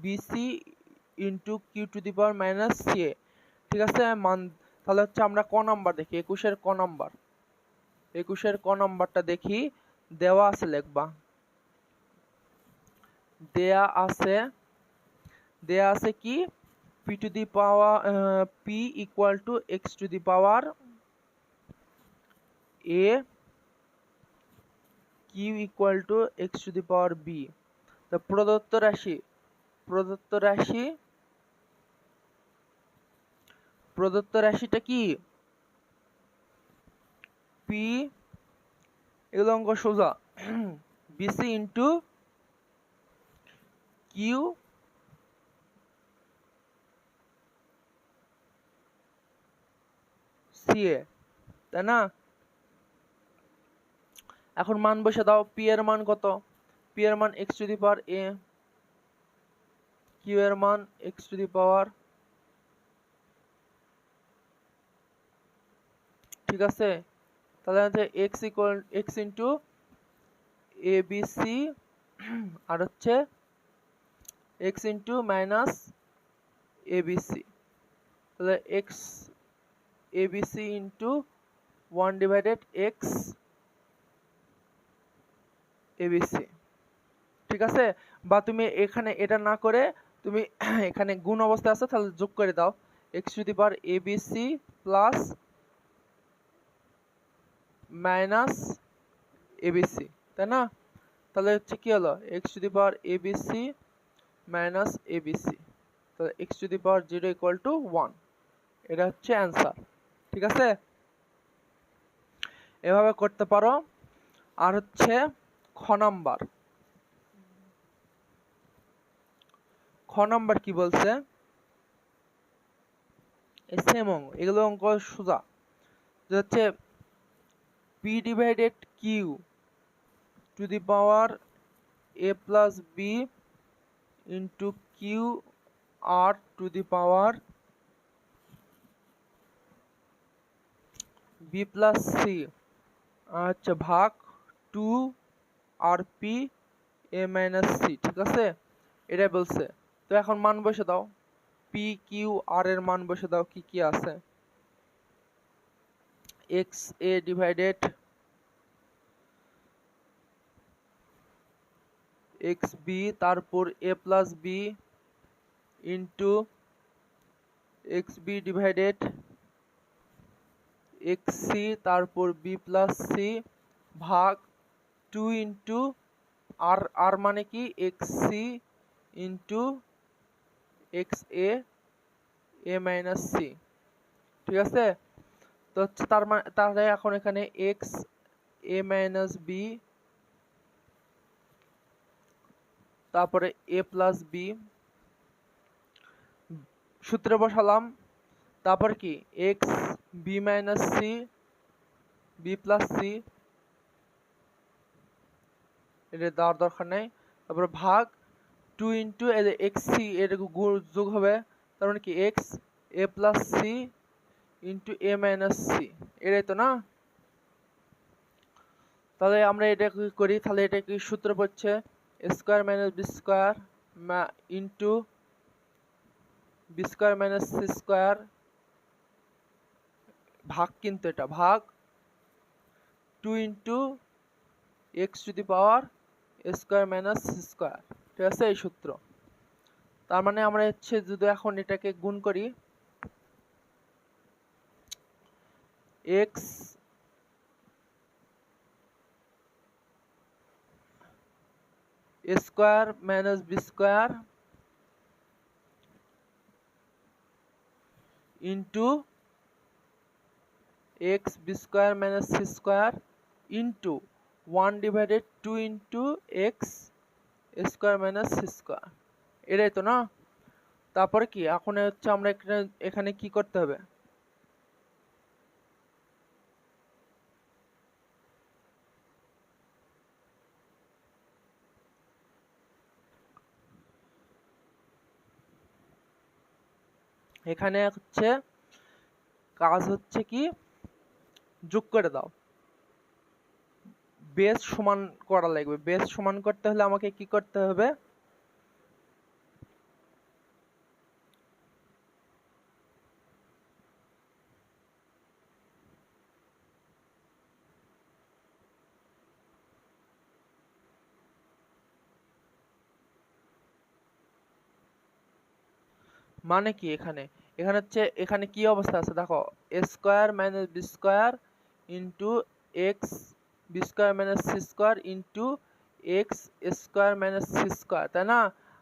b c into q to the power minus c এ। ঠিক আছে, মান তাহলে হচ্ছে আমরা ক নাম্বার দেখি, 21-এর ক নাম্বার। 21-এর ক নাম্বারটা দেখি, দেওয়া আছে লিখবা। দেয়া আছে কি p to the power p equal to x to the power a, q equal to x to the power b। তো প্রদত্ত রাশিটা কি p, এগুলো অঙ্ক সোজা, bc ইন্টু q ca, তাই না? এখন মান বসে দাও, p এর মান কত? p এর মান x to the power a, q এর মান x টু দি পাওয়ার, ঠিক আছে? তাহলে হচ্ছে x ইন্টু abc আর হচ্ছে x ইন্টু মাইনাস abc, তাহলে x abc into 1 divided x abc। ঠিক আছে, বা তুমি এখানে এটা না করে তুমি এখানে গুণ অবস্থায় আছে তাহলে যোগ করে দাও, x to the power abc plus minus abc, তাই না? তাহলে হচ্ছে কি হলো, x to the power abc minus abc, তাহলে x to the power 0 equal to 1। এটা হচ্ছে অ্যান্সার। ঠিক আছে, এভাবে করতে পারো। আর হচ্ছে খ নাম্বার কি বলছে, সেম অঙ্ক, এগুলো অঙ্ক সোজা, যে হচ্ছে p divided Q to the power a plus B into Q আর to the power B plus C, আচ্ছা, ভাগ 2 আর পি এ মাইনাস সি। ঠিক আছে, এটাই বলছে। তো এখন মান বসে দাও, পি কিউ আর এর মান বসে দাও, কি কি আছে, x a divided x b, তারপর a plus B into x b divided x c, তারপর বি প্লাস সি, ভাগ 2 ইন্টু আর, আর মানে কি x c into x a a minus C. ঠিক আছে, তো হচ্ছে তার মানে তাহলে এখন এখানে এক্স এ মাইনাস বি, তারপরে এ প্লাস বি, সূত্রে বসালাম, তারপর কি X B minus C B plus C, এটা দেওয়ার দরকার নেই, তারপরে ভাগ 2 ইন্টু এক্স সি, এটা যোগ হবে, তার মানে কি x A plus C into a minus C, এটাই তো না? তাহলে আমরা এটা কি করি, তাহলে এটা কি সূত্র পড়ছে square minus B square into B square minus C square, ভাগ, কিন্তু এটা ভাগ 2 into X to the power square minus C square. ঠিক আছে, এই সূত্র। তার মানে আমরা হচ্ছে যদি এখন এটাকে গুণ করি, X square minus B square into x B square minus C square into 1 divided 2 into X square minus C square, এটাই তো না? তারপরে কি এখন হচ্ছে আমরা এখানে কি করতে হবে, এখানে হচ্ছে কাজ হচ্ছে কি যোগ করে দাও। বেস সমান করা লাগবে। বেস সমান করতে হলে আমাকে কি করতে হবে, মানে কি এখানে এখানে হচ্ছে এখানে কি অবস্থা আছে দেখো, a square minus B square into x B square minus C square into X square minus C square, তাই না?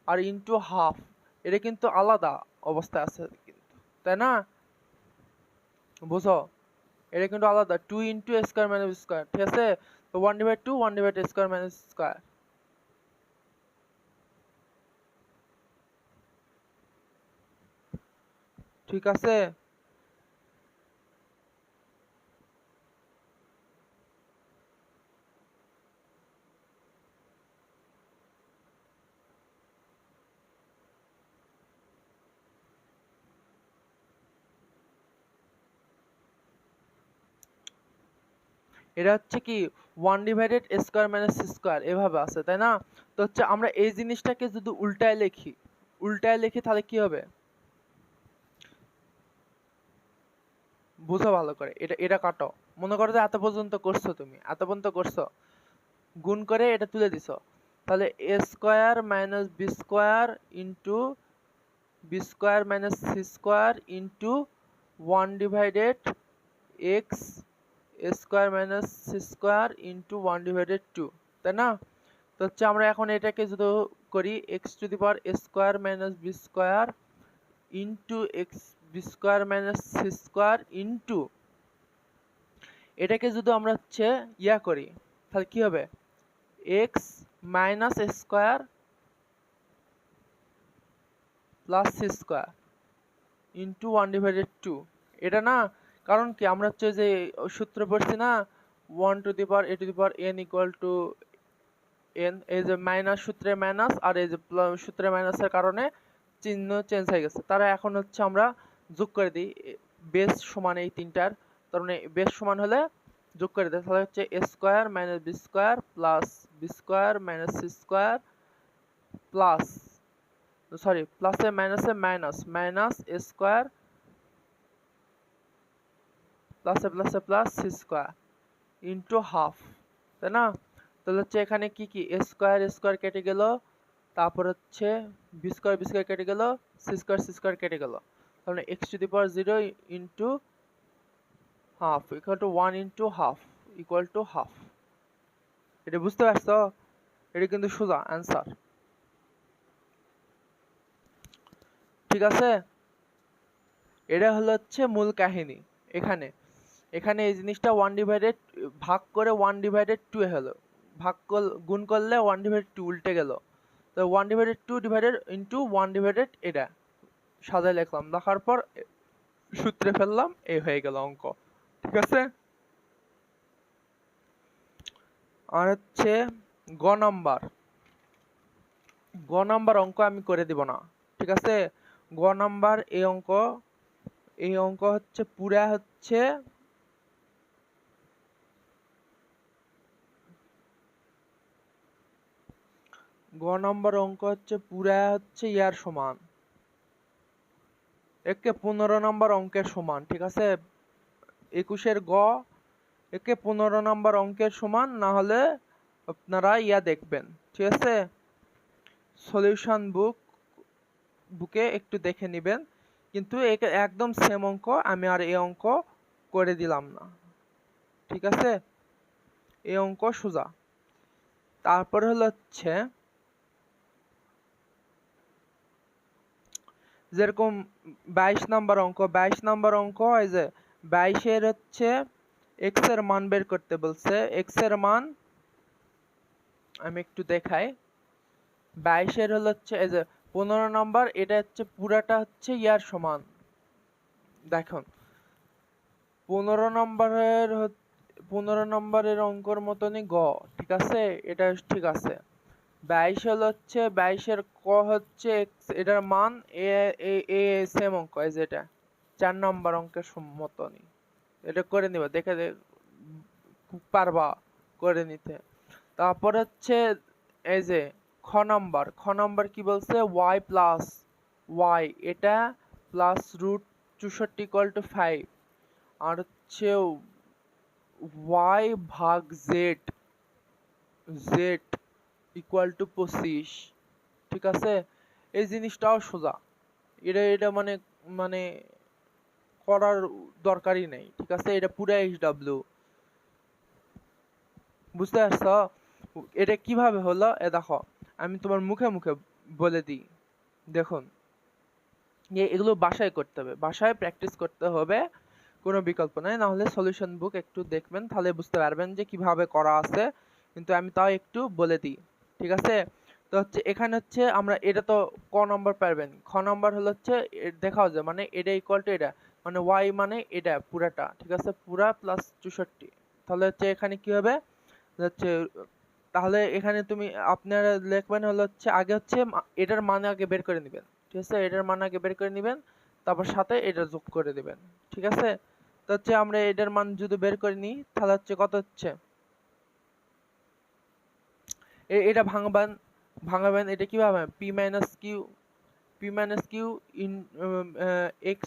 আর ইন্টু হাফ, এটা কিন্তু আলাদা অবস্থায় আছে কিন্তু, তাই না? বুঝো, এটা কিন্তু আলাদা, 2 ইন্টু এ স্কয়ার মাইনাস বি স্কয়ার, ঠিক আছে? তো 1/2 1/2 এ স্কয়ার মাইনাস স্কয়ার, ঠিক আছে? এটা হচ্ছে কি 1/a square minus C square এভাবে আছে, তাই না? তো হচ্ছে আমরা এই জিনিসটাকে যদি উল্টায় লিখি তাহলে কি হবে বুঝো ভালো করে। এটা এটা কাটো, মনে করো যে এত পর্যন্ত করছো, তুমি এত পর্যন্ত করছো, গুণ করে এটা তুলে দিছো, তাহলে a square minus B square into B square minus C square into 1/x square minus C square into 1/2, তাই না? তো হচ্ছে আমরা এখন এটাকে যদি করি x to the power a square minus B square into x B square minus C square into, এটাকে যদি আমরা হচ্ছে ইয়া করি তাহলে কি হবে, x minus a square plus C square into 1/2, এটা না? কারণ কি আমরা হচ্ছে যে সূত্র পড়ছি না, 1 two the power a to the power n equal to n, এই যে মাইনাস সূত্রে মাইনাস আর এই যে সূত্রে মাইনাসের কারণে চিহ্ন চেঞ্জ হয়ে গেছে, তারা এখন হচ্ছে আমরা যোগ করে দিই, বেস সমান এই তিনটার, তার মানে বেস সমান হলে যোগ করে দিই, তাহলে হচ্ছে a square minus B square plus B square minus C square plus, sorry প্লাসে মাইনাসে মাইনাস মাইনাস a স্কয়ার প্লাসে প্লাসে plus C square into half, তাই না? তাহলে হচ্ছে এখানে কি কি এ স্কয়ার কেটে গেল, তারপর হচ্ছে বি স্কয়ার কেটে গেল, সি স্কয়ার কেটে গেল, তাহলে x to the power 0 into half equal to 1 into half equal to half. এটা বুঝতে পারছো? এটা কিন্তু সোজা অ্যান্সার, ঠিক আছে? এটা হলো হচ্ছে মূল কাহিনী। এখানে এখানে এই জিনিসটা 1/, ভাগ করে 1/2 হলো, গুণ করলে 1/2 উল্টে গেল, তো 1/2 ডিভাইডেড ইন্টু 1/, এটা সাজায় লিখলাম, লেখার পর সূত্রে ফেললাম, এই হয়ে গেল অঙ্ক, ঠিক আছে? আর হচ্ছে গ নাম্বার অঙ্ক আমি করে দিব না, ঠিক আছে? গ নাম্বার এই অঙ্ক হচ্ছে পুরা হচ্ছে গ নাম্বার অঙ্ক হচ্ছে পুরা হচ্ছে ইয়ার সমান, একে 15 নাম্বার অঙ্কের সমান, ঠিক আছে? 21-এর গ একে 15 নাম্বার অঙ্কের সমান, না হলে আপনারা ইয়া দেখবেন, ঠিক আছে? সলিউশন বুকে একটু দেখে নেবেন, কিন্তু একদম সেম অঙ্ক আমি আর এই অঙ্ক করে দিলাম না, ঠিক আছে? এই অঙ্ক সোজা। তারপর হলো হচ্ছে যেরকম 22 নাম্বার অঙ্ক এই যে 22-এর হচ্ছে এক্স এর মান বের করতে বলছে, এক্স এর মান আমি একটু দেখাই, 22-এর হলো হচ্ছে এই যে 15 নাম্বার, এটা হচ্ছে পুরাটা হচ্ছে ইয়ার সমান, দেখুন 15 নম্বরের অঙ্কর মতনই গ, ঠিক আছে? এটা ঠিক আছে। 22 হলো হচ্ছে 22-এর ক হচ্ছে এটার মান এ সেম অঙ্ক এই যেটা, 4 নম্বর অঙ্কের মতনই এটা করে নিবা, দেখে পারবা করে নিতে। তারপর হচ্ছে এই যে খ নম্বর কি বলছে, y প্লাস y, এটা প্লাস রুট 64 ইকুয়াল টু 5, আর হচ্ছে y ভাগ z ইকুয়াল টু 25। ঠিক আছে, এই জিনিসটাও সোজা, এটা মানে মানে করার দরকারই নেই। ঠিক আছে, এটা পুরো HW, বুঝতে পারছো? এটা কিভাবে হলো দেখো, আমি তোমার মুখে মুখে বলে দিই। দেখুন, এগুলো বাসায় করতে হবে, বাসায় প্র্যাকটিস করতে হবে, কোনো বিকল্প নাই। না হলে সলিউশন বুক একটু দেখবেন, তাহলে বুঝতে পারবেন যে কিভাবে করা আছে। কিন্তু আমি তাও একটু বলে দিই। ঠিক আছে, তো হচ্ছে এখানে হচ্ছে আমরা এটা তো ক নম্বর পারবেন। খ নম্বর হলো হচ্ছে দেখাও যায় মানে এটা ইকুয়াল টু এটা, মানে y মানে এটা পুরাটা। ঠিক আছে, পুরা প্লাস 64। তাহলে হচ্ছে এখানে কি হবে হচ্ছে, তাহলে এখানে তুমি আপনারা লিখবেন হলো হচ্ছে আগে হচ্ছে এটার মান আগে বের করে নেবেন। ঠিক আছে, এটার মান আগে বের করে নেবেন, তারপর সাথে এটা যোগ করে দিবেন। ঠিক আছে, তো হচ্ছে আমরা এটার মান যদি বের করে নিই তাহলে হচ্ছে কত হচ্ছে, এটা ভাঙাবেন এটা কিভাবে, p minus q in x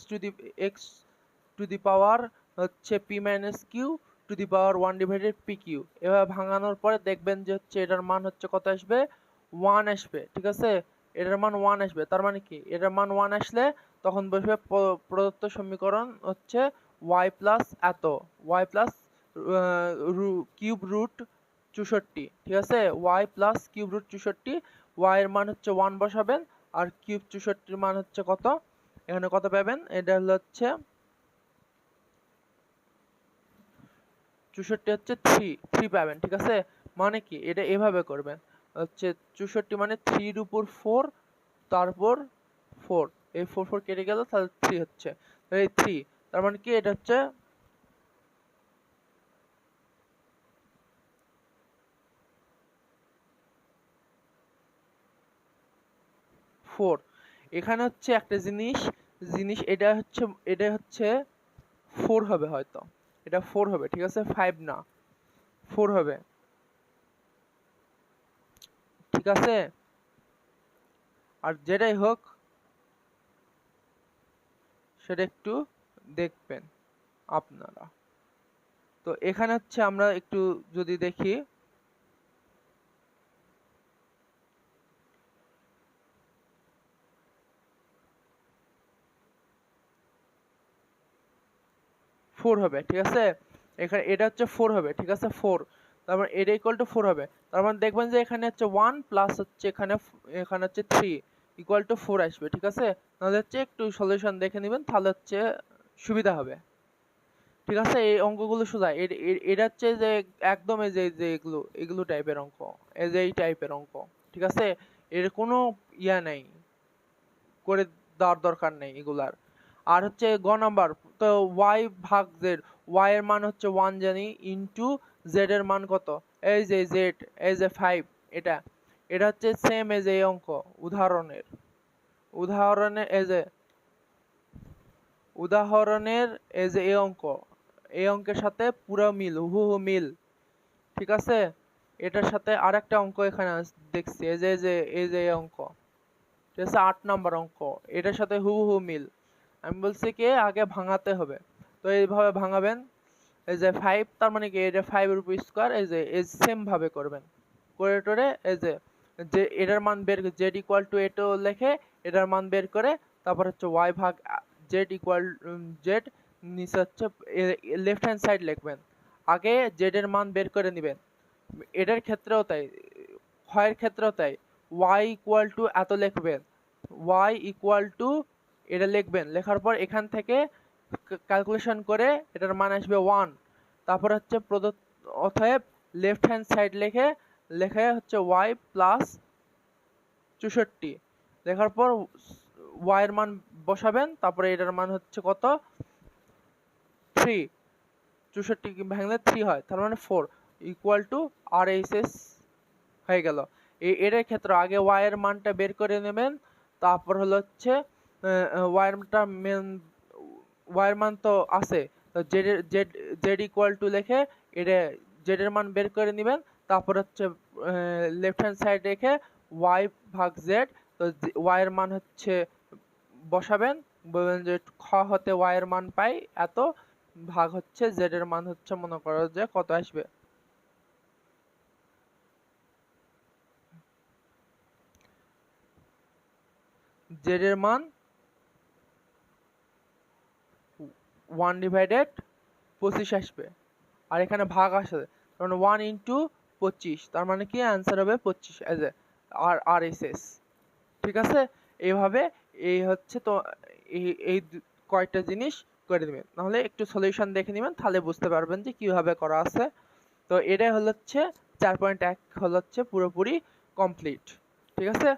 to the power হচ্ছে p minus q to the power 1 divided p q. এভাবে ভাঙানোর পরে দেখবেন যে হচ্ছে এটার মান হচ্ছে কত আসবে, 1 আসবে। ঠিক আছে, এটার মান 1 আসবে, তার মানে কি এটার মান 1 আসলে তখন বসবে প্রদত্ত সমীকরণ হচ্ছে y প্লাস এত, y প্লাস কিউব রুট 64। ঠিক আছে, y plus cube root 64, y এর মান হচ্ছে 1 বসাবেন, আর কিউব 64 এর মান হচ্ছে কত, এখানে কত পাবেন, এটা হচ্ছে 64 হচ্ছে 3 পাবেন। ঠিক আছে, মানে কি এটা এভাবে করবেন হচ্ছে 64 মানে 3 এর উপর 4, তারপর 4, এই 4 4 কেটে গেল, তাহলে 3 হচ্ছে, এই 3, তার মানে কি এটা হচ্ছে 4। এখানে হচ্ছে একটা জিনিস এটা হচ্ছে 4 হবে, হয়তো এটা 4 হবে। ঠিক আছে, 5 না, 4 হবে। ঠিক আছে, আর যেটাই হোক সেটা একটু দেখবেন আপনারা। তো এখানে হচ্ছে আমরা একটু যদি দেখি, ফোর হবে। ঠিক আছে, এখানে এটা হচ্ছে 4 হবে। ঠিক আছে, 4, তারপর এটা ইকুয়াল টু 4 হবে। তার মানে দেখবেন যে এখানে হচ্ছে 1 প্লাস হচ্ছে এখানে হচ্ছে 3 ইকুয়াল টু 4 আসবে। ঠিক আছে, তাহলে হচ্ছে একটু সলিউশন দেখে নেবেন, তাহলে হচ্ছে সুবিধা হবে। ঠিক আছে, এই অঙ্কগুলো সোজা, এটা হচ্ছে যে একদম এই যে এগুলো টাইপের অঙ্ক, এই যে এই টাইপের অঙ্ক। ঠিক আছে, এর কোনো ইয়া নেই, করে দেওয়ার দরকার নেই এগুলার। আর হচ্ছে গ নাম্বার, তো y ভাগ z, y এর মান হচ্ছে 1 জানি, ইনটু z এর মান কত, এই যে z, এই যে 5, এটা এটা হচ্ছে সেম এই যে এই অঙ্ক উদাহরণের এই যে এই অঙ্কের সাথে পুরো মিল, হুবহু মিল। ঠিক আছে, এটার সাথে আরেকটা অঙ্ক এখানে দেখছি, এই যে এই অঙ্ক, ঠিক আছে, 8 নাম্বার অঙ্ক, এটার সাথে হুবহু মিল। আমি বলছি কি আগে ভাঙাতে হবে, তো এইভাবে ভাঙাবেন, এই যে 5, তার মানে কি এটা 5 এর উপর স্কয়ার, এই যে সেম ভাবে করবেন, করে টোরে এই যে এটার মান বের z ইকুয়াল টু এটো লিখে এটার মান বের করে, তারপর হচ্ছে y ভাগ z ইকুয়াল z, নিচে হচ্ছে লেফট হ্যান্ড সাইড লিখবেন, আগে z এর মান বের করে নেবেন। এটার ক্ষেত্রেও তাই, হয় ক্ষেত্রেও তাই, y ইকুয়াল টু এত লিখবেন, y ইকুয়াল টু এটা লিখবেন, লেখার পর এখান থেকে ক্যালকুলেশন করে এটার মান আসবে 1, তারপর হচ্ছে প্রদত্ত, অতএব লেফট হ্যান্ড সাইড লেখে হচ্ছে y প্লাস 64, লেখার পর y এর মান বসাবেন, তারপরে এটার মান হচ্ছে কত, 3, 64 ভাঙলে 3 হয়, তার মানে 4 ইকুয়াল টু RHS হয়ে গেল। এটার ক্ষেত্রে আগে y এর মানটা বের করে নেবেন, তারপর হলো হচ্ছে y এর মানটা ওয়াই এর মান তো আছে, তো জেড ইকুয়াল টু লিখে এটা জেড এর মান বের করে নেবেন, তারপর হচ্ছে লেফট হ্যান্ড সাইড রেখে ওয়াই ভাগ জেড, তো ওয়াই এর মান হচ্ছে বসাবেন, বলবেন যে খ হতে ওয়াই এর মান পাই এত, ভাগ হচ্ছে জেড এর মান হচ্ছে মনে করো যে কত আসবে, জেড এর মান 1/25 আসবে, আর এখানে ভাগ আসে, কারণ 1 ইন্টু 25, তার মানে কি অ্যান্সার হবে 25 as A R S S. ঠিক আছে, এইভাবে এই হচ্ছে তো এই কয়টা জিনিস করে দিবেন, নাহলে একটু সলিউশন দেখে নেবেন, তাহলে বুঝতে পারবেন যে কিভাবে করা আছে। তো এটাই হলো হচ্ছে 4.1 হলো হচ্ছে পুরোপুরি কমপ্লিট। ঠিক আছে।